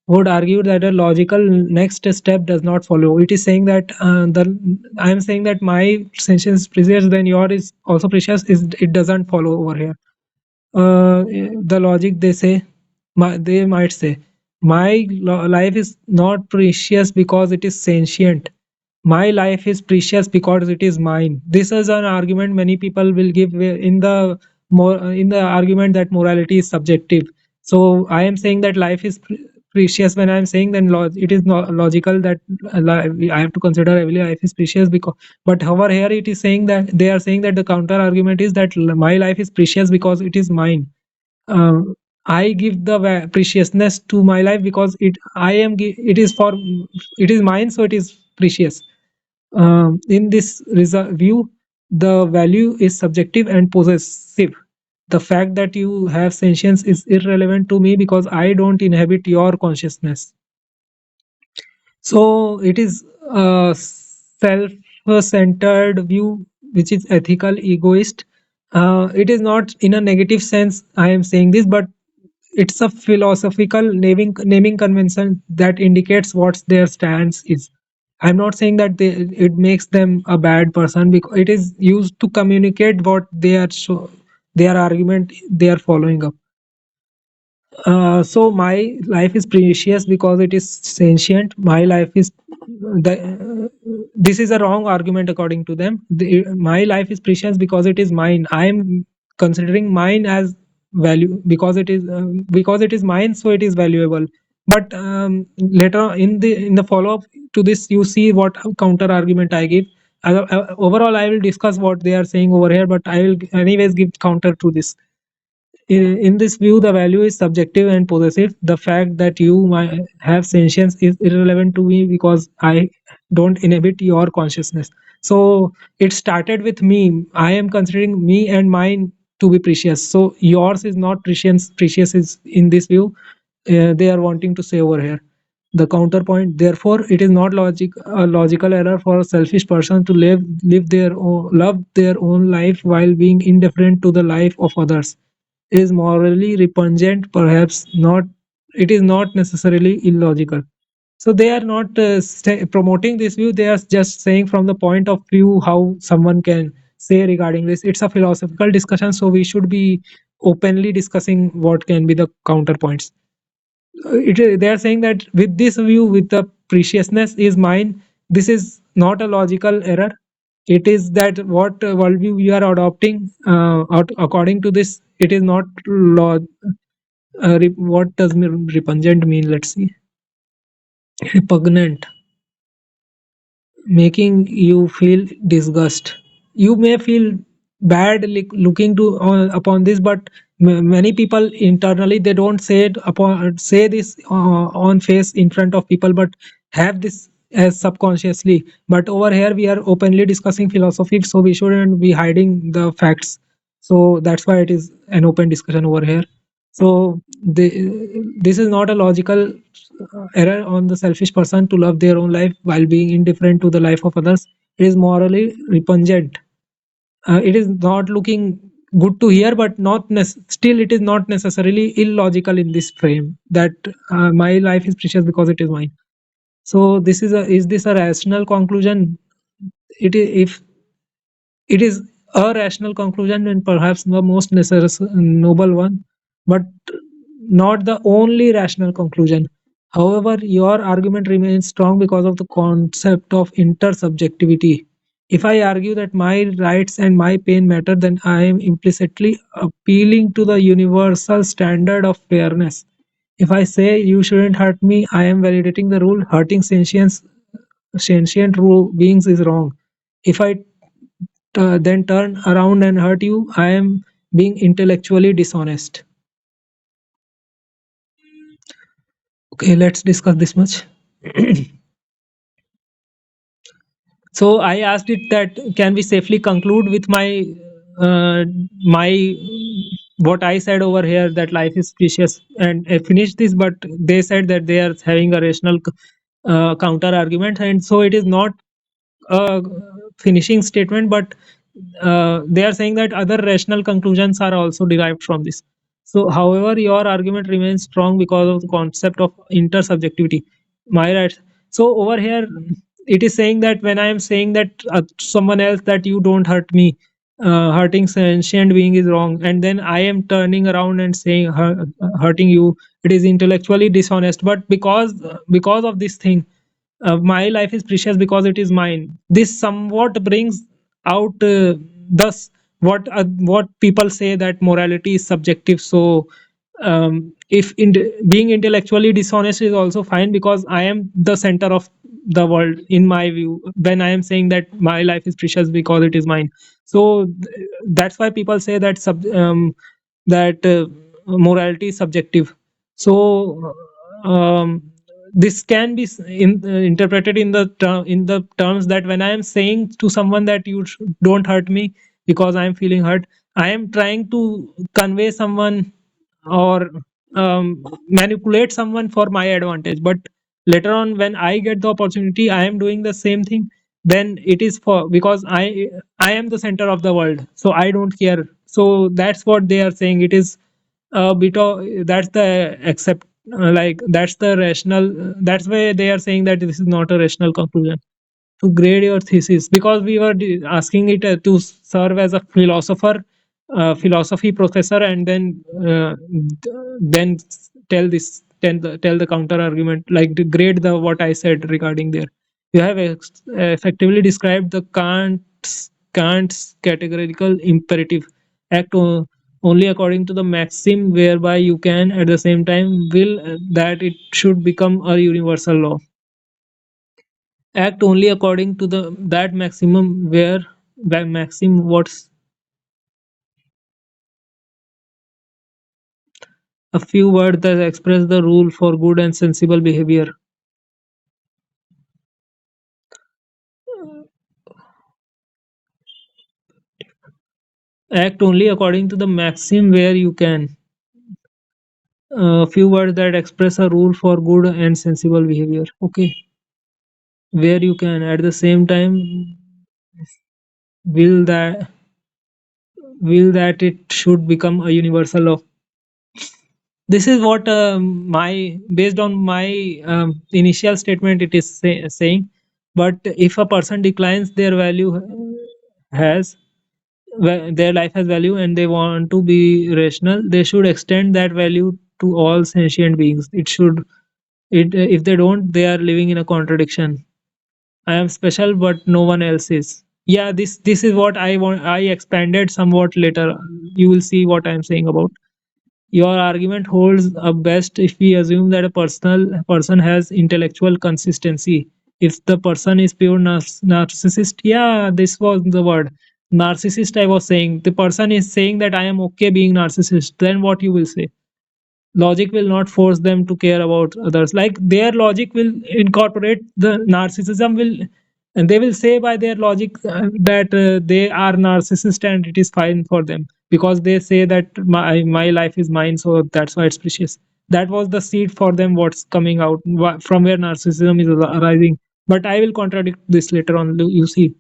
would argue that a logical next step does not follow. It is saying that the I am saying that my sentence is precious, then your is also precious. Is it doesn't follow over here. The logic they say, they might say, my life is not precious because it is sentient. My life is precious because it is mine. This is an argument many people will give in the more in the argument that morality is subjective. So I am saying that life is precious. When I am saying, then it is not logical that I have to consider every life is precious, because but over here it is saying that they are saying that the counter argument is that my life is precious because it is mine. uh, I give the preciousness to my life because it is for, it is mine, so it is precious. In this view, the value is subjective and possessive. The fact that you have sentience is irrelevant to me because I don't inhabit your consciousness. So it is a self-centered view, which is ethical, egoist. It is not in a negative sense I am saying this, but it's a philosophical naming convention that indicates what their stance is. I'm not saying that it makes them a bad person, because it is used to communicate what they are their argument they are following up. So my life is precious because it is sentient. My life is this is a wrong argument according to them. My life is precious because it is mine. I am considering mine as value because it is mine, so it is valuable. But later on in the follow up to this, you see what counter argument I give. Overall, I will discuss what they are saying over here, but I will anyways give counter to this. In this view, the value is subjective and possessive. The fact that you might have sentience is irrelevant to me because I don't inhabit your consciousness. So it started with me. I am considering me and mine to be precious. So yours is not precious. Precious is in this view. They are wanting to say over here. The counterpoint, therefore, it is not a logical error for a selfish person to love their own life while being indifferent to the life of others. Is morally repugnant, perhaps not. It is not necessarily illogical. So they are not promoting this view. They are just saying from the point of view how someone can say regarding this. It's a philosophical discussion, so we should be openly discussing what can be the counterpoints. They are saying that with this view, with the preciousness is mine, this is not a logical error. It is that what worldview we are adopting, according to this, it is not what does repugnant mean? Let's see. Repugnant, making you feel disgust. You may feel bad looking to upon this, but many people internally they don't say this on face in front of people, but have this as subconsciously. But over here we are openly discussing philosophy, so we shouldn't be hiding the facts. So that's why it is an open discussion over here. So this is not a logical error on the selfish person to love their own life while being indifferent to the life of others. It is morally repugnant. It is not looking good to hear, but still it is not necessarily illogical in this frame that my life is precious because it is mine. So is this a rational conclusion? It is, if it is a rational conclusion and perhaps the most noble one, but not the only rational conclusion. However, your argument remains strong because of the concept of intersubjectivity. If I argue that my rights and my pain matter, then I am implicitly appealing to the universal standard of fairness. If I say you shouldn't hurt me, I am validating the rule hurting sentient beings is wrong. If I then turn around and hurt you, I am being intellectually dishonest. Okay, let's discuss this much. So I asked it that can we safely conclude with uh, my what I said over here, that life is precious, and I finished this, but they said that they are having a rational counter argument, and so it is not a finishing statement, but they are saying that other rational conclusions are also derived from this. So, however, your argument remains strong because of the concept of intersubjectivity. My right. So over here, it is saying that when I am saying that someone else that you don't hurt me, hurting sentient being is wrong, and then I am turning around and saying hurting you, it is intellectually dishonest. But because of this thing, my life is precious because it is mine. This somewhat brings out thus what people say that morality is subjective. So if being intellectually dishonest is also fine, because I am the center of the world in my view when I am saying that my life is precious because it is mine. So that's why people say that that morality is subjective. So this can be interpreted in the in the terms that when I am saying to someone that you don't hurt me because I am feeling hurt, I am trying to convey someone or manipulate someone for my advantage. But later on, when I get the opportunity, I am doing the same thing. Then it is for because I am the center of the world, so I don't care. So that's what they are saying. It is a bit of that's the accept like that's the rational. That's why they are saying that this is not a rational conclusion to grade your thesis, because we were asking it to serve as a philosopher, philosophy professor, and then tell the counter argument, like to grade the what I said regarding there. You have effectively described the Kant's categorical imperative, act only according to the maxim whereby you can at the same time will that it should become a universal law. Act only according to the that maximum where that maxim what's a few words that express the rule for good and sensible behavior. Act only according to the maxim where you can. A few words that express a rule for good and sensible behavior. Okay, where you can at the same time will that will that it should become a universal law. This is what my based on my initial statement it is saying. But if a person declines their value has their life has value and they want to be rational, they should extend that value to all sentient beings. It should it if they don't, they are living in a contradiction. I am special but no one else is. Yeah, this is what I want. I expanded somewhat later. You will see what I am saying about. Your argument holds up best if we assume that a personal person has intellectual consistency. If the person is pure narcissist, yeah, this was the word narcissist. I was saying the person is saying that I am okay being narcissist. Then what you will say? Logic will not force them to care about others. Like their logic will incorporate the narcissism will, and they will say by their logic that they are narcissist and it is fine for them because they say that my life is mine, so that's why it's precious. That was the seed for them what's coming out from where narcissism is arising. But I will contradict this later on. You see,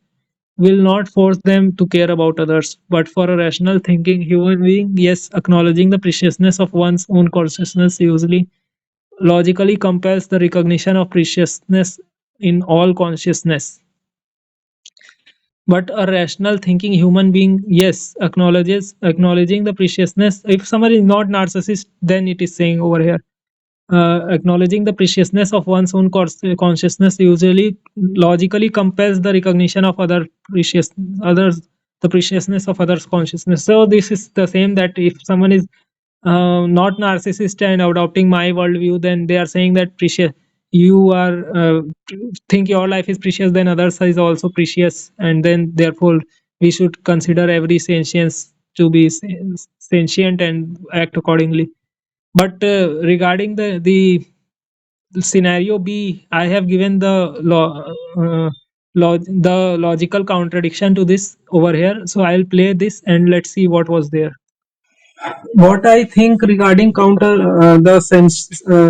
will not force them to care about others. But for a rational thinking human being, yes, acknowledging the preciousness of one's own consciousness usually logically compels the recognition of preciousness in all consciousness. But a rational thinking human being, yes, acknowledging the preciousness. If someone is not narcissist, then it is saying over here acknowledging the preciousness of one's own consciousness usually logically compels the recognition of other precious others the preciousness of others consciousness. So this is the same, that if someone is not narcissist and adopting my worldview, then they are saying that precious you are think your life is precious, then others is also precious, and then therefore we should consider every sentience to be sentient and act accordingly. But regarding the scenario B, I have given the logical contradiction to this over here. So I'll play this and let's see what was there. What I think regarding counter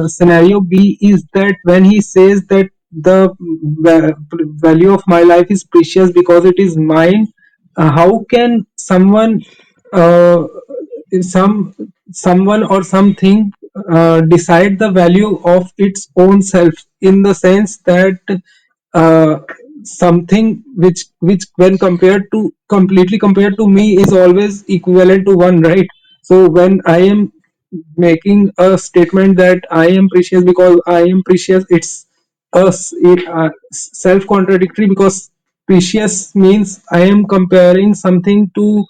scenario B is that when he says that the value of my life is precious because it is mine, how can uh, some someone or something decide the value of its own self, in the sense that uh, something which when compared to completely compared to me is always equivalent to one, right? So when I am making a statement that I am precious because I am precious, it's self contradictory, because precious means I am comparing something to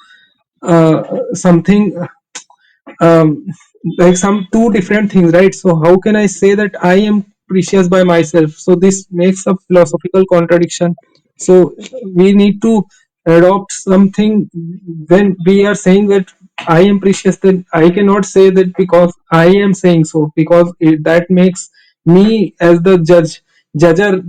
something, um, like some two different things, right? So how can I say that I am precious by myself? So this makes a philosophical contradiction. So we need to adopt something. When we are saying that I am precious, then I cannot say that because I am saying so, because that makes me as the judger,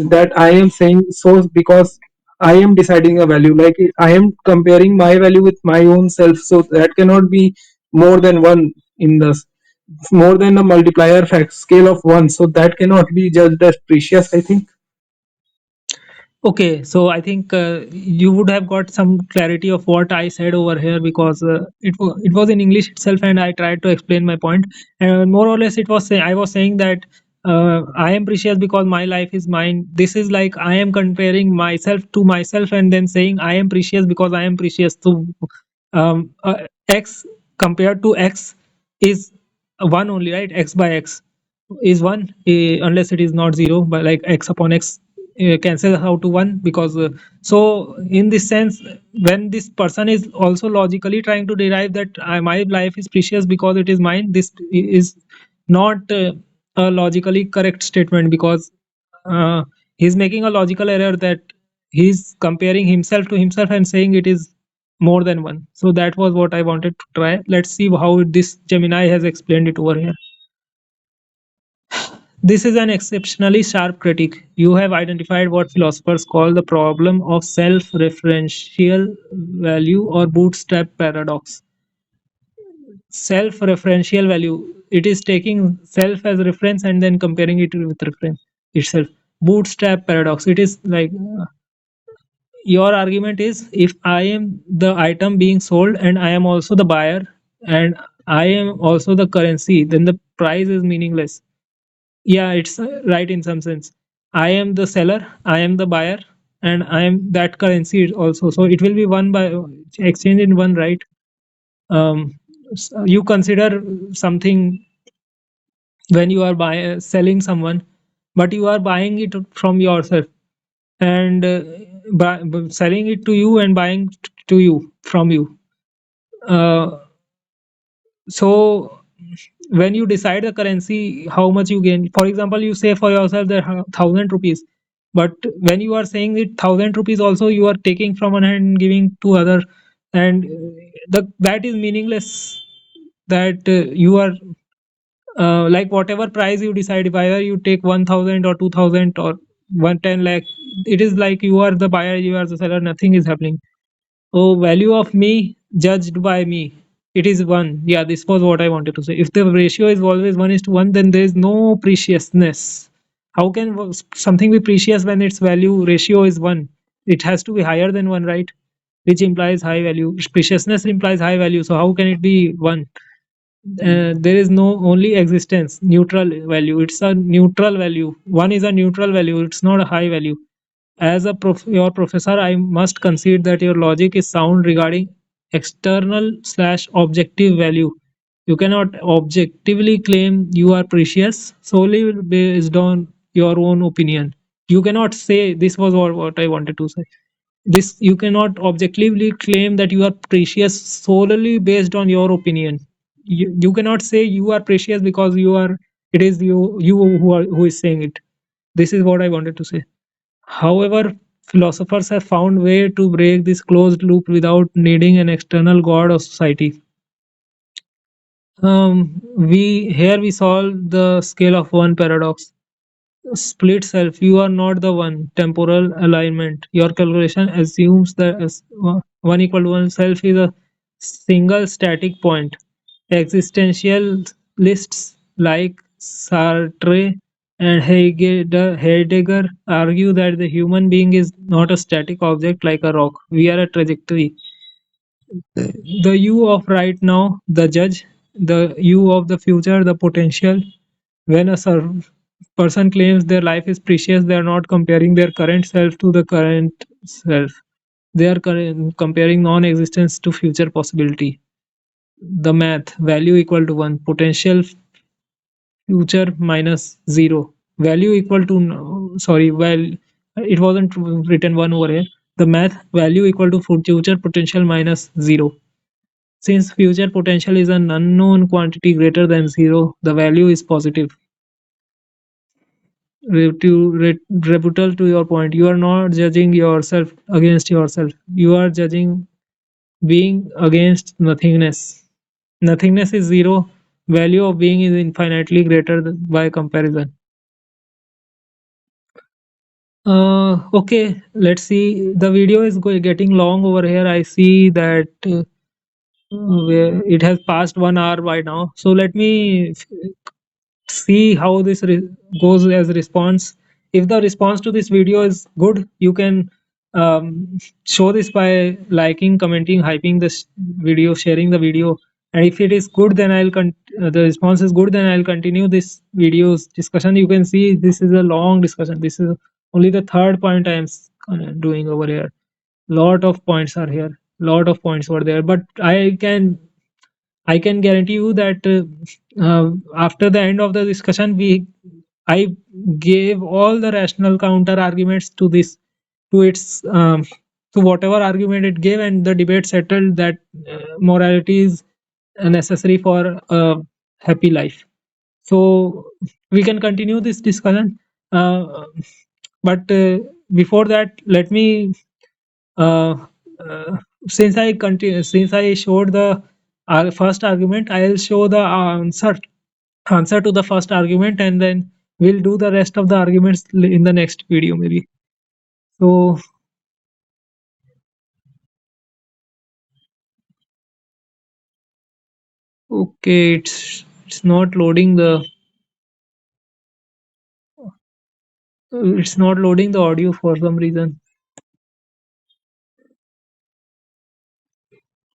that I am saying so because I am deciding a value. Like I am comparing my value with my own self, so that cannot be more than one in the more than a multiplier fact scale of one. So that cannot be judged as precious, I think. Okay, so I think you would have got some clarity of what I said over here, because it was in English itself, and I tried to explain my point. And more or less, I was saying that I am precious because my life is mine. This is like I am comparing myself to myself, and then saying I am precious because I am precious. So X compared to X is one only, right? X by X is one, unless it is not zero, but like X upon X cancel out to one, because so in this sense, when this person is also logically trying to derive that my life is precious because it is mine, this is not a logically correct statement, because uh, he's making a logical error, that he's comparing himself to himself and saying it is more than one. So that was what I wanted to try. Let's see how this Gemini has explained it over here. This is an exceptionally sharp critique. You have identified what philosophers call the problem of self-referential value, or bootstrap paradox. Self-referential value. It is taking self as reference and then comparing it with reference itself. Bootstrap paradox. It is like your argument is, if I am the item being sold and I am also the buyer and I am also the currency, then the price is meaningless. Yeah, it's right in some sense. I am the seller, I am the buyer, and I am that currency also. So it will be one by exchange in one, right? You consider something when you are selling someone, but you are buying it from yourself, and selling it to you and buying to you from you. Uh, so when you decide the currency, how much you gain, for example, you say for yourself that 1,000 rupees, but when you are saying it 1,000 rupees, also you are taking from one hand and giving to other, and that is meaningless. That you are like whatever price you decide, whether you take 1,000 or 2,000 or 110 lakh, it is like you are the buyer, you are the seller, nothing is happening. Oh, value of me judged by me. It is one. Yeah, this was what I wanted to say. If the ratio is always 1:1, then there is no preciousness. How can something be precious when its value ratio is one? It has to be higher than one, right? Which implies high value. Preciousness implies high value. So how can it be one? There is no only existence, neutral value. It's a neutral value. One is a neutral value. It's not a high value. As a your professor, I must concede that your logic is sound regarding external slash objective value. You cannot objectively claim you are precious solely based on your own opinion. You cannot say, this was what I wanted to say. This, you cannot objectively claim that you are precious solely based on your opinion. You cannot say you are precious because you are, it is you who is saying it. This is what I wanted to say. However, philosophers have found way to break this closed loop without needing an external god or society. We solve the scale of one paradox. Split self. You are not the one. Temporal alignment. Your calculation assumes that one equal to one self is a single static point. Existentialists like Sartre and Heidegger argue that the human being is not a static object like a rock. We are a trajectory. The you of right now, the judge, the you of the future, the potential. When a person claims their life is precious, they are not comparing their current self to the current self. They are comparing non existence to future possibility. The math, value equal to 1, potential future minus 0, value equal to, sorry, well, it wasn't written 1 over here. The math, value equal to future potential minus 0. Since future potential is an unknown quantity greater than zero, the value is positive. Rebuttal to your point, you are not judging yourself against yourself. You are judging being against nothingness. Nothingness is zero. Value of being is infinitely greater by comparison. Okay, let's see. The video is getting long over here. I see that it has passed 1 hour by now. So let me see how this goes as response. If the response to this video is good, you can show this by liking, commenting, hyping this video, sharing the video. And if it is good, then the response is good, then I'll continue this video's discussion. You can see this is a long discussion. This is only the third point I am doing over here. Lot of points are here, lot of points were there, but I can guarantee you that after the end of the discussion, I gave all the rational counter arguments to this, to its to whatever argument it gave, and the debate settled that morality is necessary for a happy life. So we can continue this discussion, but before that, let me uh, since I showed the first argument, I'll show the answer to the first argument, and then we'll do the rest of the arguments in the next video maybe. So okay, it's not loading the audio for some reason.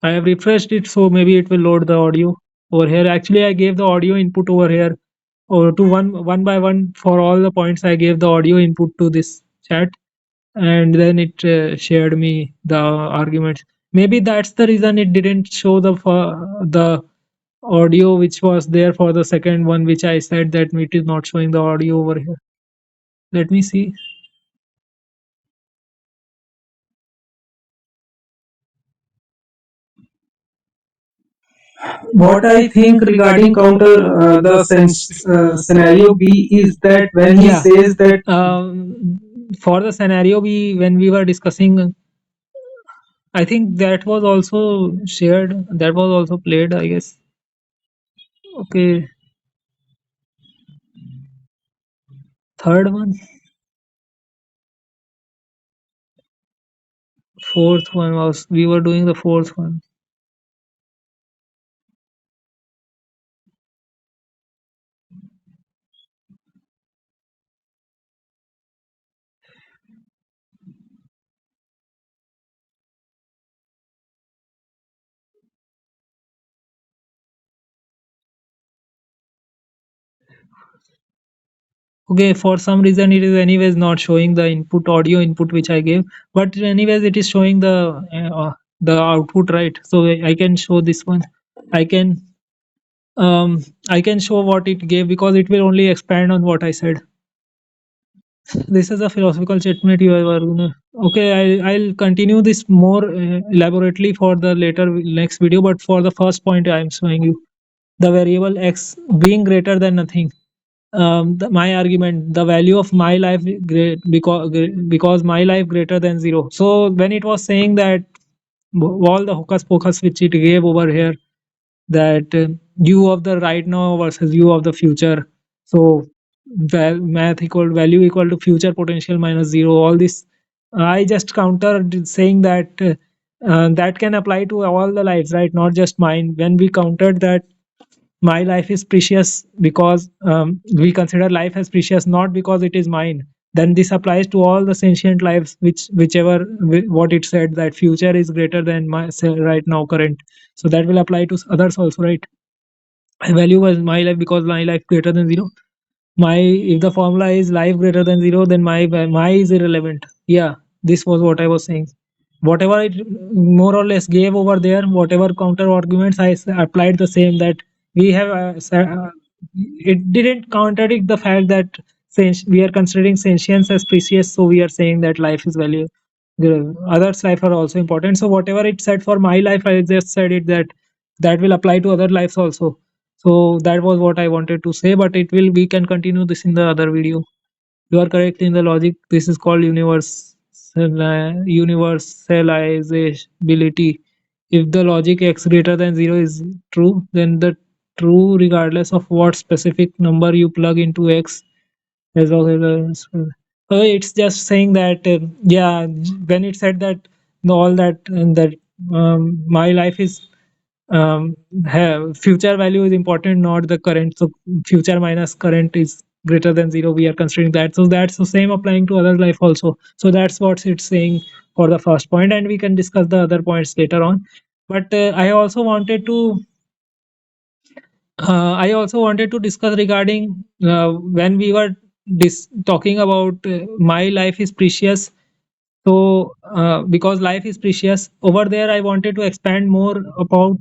I have refreshed it, so maybe it will load the audio over here. Actually, I gave the audio input over here, or to one by one for all the points. I gave the audio input to this chat, and then it shared me the arguments. Maybe that's the reason it didn't show the audio which was there for the second one, which I said that it is not showing the audio over here. Let me see. What I think regarding counter scenario B is that when he Yeah. says that For the scenario when we were discussing, I think that was also shared. That was also played, I guess. Okay. Third one. Fourth one was, we were doing the fourth one. Okay, for some reason it is anyways not showing the audio input which I gave, but anyways it is showing the output, right? So I can show this one. I can show what it gave, because it will only expand on what I said. This is a philosophical statement you are gonna. Okay, I'll continue this more elaborately for the next video, but for the first point I am showing you the variable x being greater than nothing. My argument, the value of my life great because my life greater than zero. So when it was saying that all the hocus pocus which it gave over here, that you of the right now versus you of the future, so math equal value equal to future potential minus zero, all this I just countered saying that that can apply to all the lives, right? Not just mine. When we countered that my life is precious because we consider life as precious, not because it is mine, then this applies to all the sentient lives, whichever what it said, that future is greater than my right now current. So that will apply to others also, right? I value as my life because my life greater than zero. My, if the formula is life greater than zero, then my is irrelevant. Yeah, this was what I was saying. Whatever it more or less gave over there, whatever counter arguments I applied the same, that we have it didn't contradict the fact that we are considering sentience as precious, so we are saying that life is value, the others life are also important. So whatever it said for my life, I just said it that that will apply to other lives also. So that was what I wanted to say, but it will, we can continue this in the other video. You are correct in the logic. This is called universalizability. If the logic x greater than 0 is true, then the true regardless of what specific number you plug into x as well as it's just saying that yeah, when it said that all that that my life is have future value is important, not the current. So future minus current is greater than 0, we are considering that. So that's the same applying to other life also. So that's what it's saying for the first point, and we can discuss the other points later on. But I also wanted to discuss regarding when we were talking about my life is precious. So because life is precious, over there I wanted to expand more about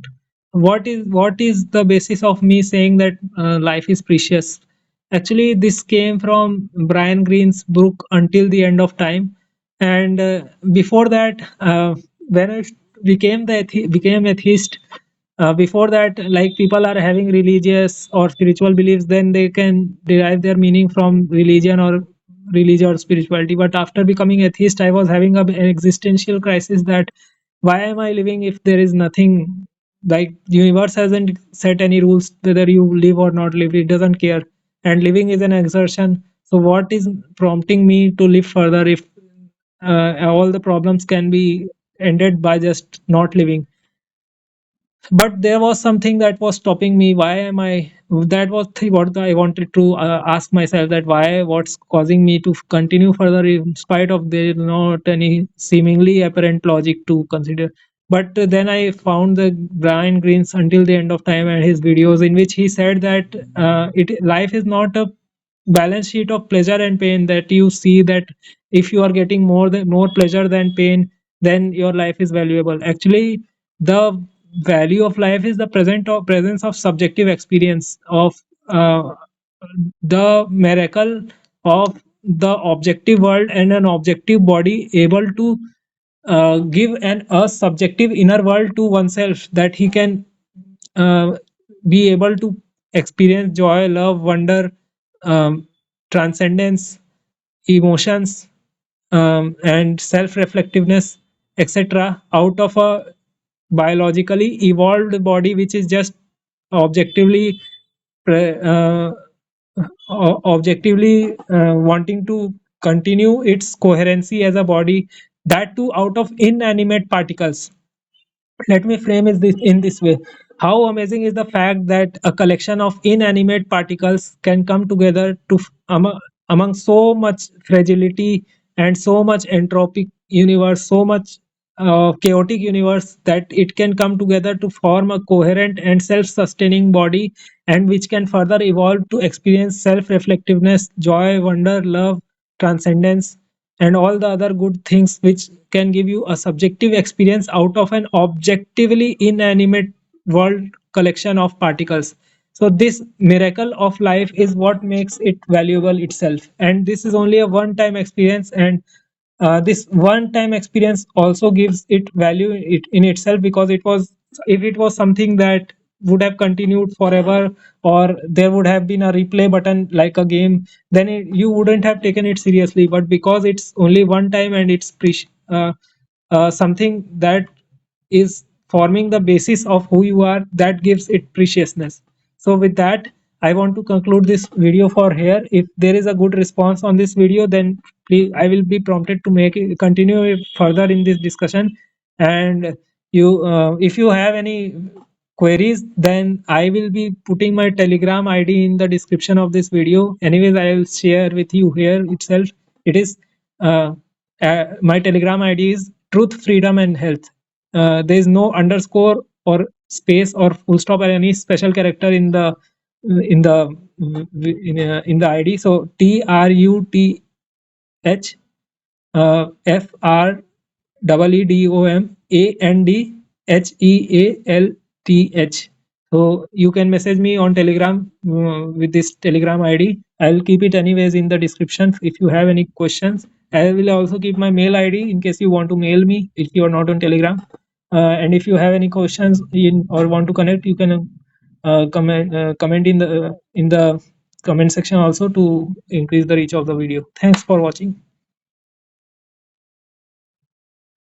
what is the basis of me saying that life is precious. Actually, this came from Brian Greene's book Until the End of Time, and before that, when I became atheist, before that, like, people are having religious or spiritual beliefs, then they can derive their meaning from religion or spirituality. But after becoming atheist, I was having an existential crisis that why am I living if there is nothing? Like, the universe hasn't set any rules whether you live or not live, it doesn't care, and living is an exertion. So what is prompting me to live further if all the problems can be ended by just not living? But there was something that was stopping me. Why am I That was what I wanted to ask myself, that why, what's causing me to continue further in spite of there is not any seemingly apparent logic to consider. But then I found the Brian Greene's Until the End of Time and his videos, in which he said that it life is not a balance sheet of pleasure and pain, that you see that if you are getting more pleasure than pain, then your life is valuable. Actually, the value of life is the presence of subjective experience of uh, the miracle of the objective world and an objective body able to give a subjective inner world to oneself, that he can uh, be able to experience joy, love, wonder, um, transcendence, emotions, and self reflectiveness, etc., out of a biologically evolved body which is just objectively pre- uh, wanting to continue its coherency as a body, that too out of inanimate particles. Let me frame it this in this way: how amazing is the fact that a collection of inanimate particles can come together among so much fragility and so much entropic universe, so much chaotic universe, that it can come together to form a coherent and self-sustaining body, and which can further evolve to experience self-reflectiveness, joy, wonder, love, transcendence, and all the other good things which can give you a subjective experience out of an objectively inanimate world collection of particles. So this miracle of life is what makes it valuable itself, and this is only a one time experience, and this one time experience also gives it value in itself, because it was, if it was something that would have continued forever, or there would have been a replay button like a game, then you wouldn't have taken it seriously. But because it's only one time and it's something that is forming the basis of who you are, that gives it preciousness. So with that, I want to conclude this video for here. If there is a good response on this video, then please, I will be prompted to continue further in this discussion. And if you have any queries, then I will be putting my Telegram ID in the description of this video. Anyways, I will share with you here itself. It is my Telegram ID is Truth, Freedom, and Health. There is no underscore or space or full stop or any special character in the in the ID. So TRUTHFREEDOMANDHEALTH. So you can message me on Telegram with this Telegram ID. I'll keep it anyways in the description if you have any questions. I will also keep my mail ID in case you want to mail me if you are not on Telegram. And if you have any questions in or want to connect, you can comment in the comment section also to increase the reach of the video. Thanks for watching.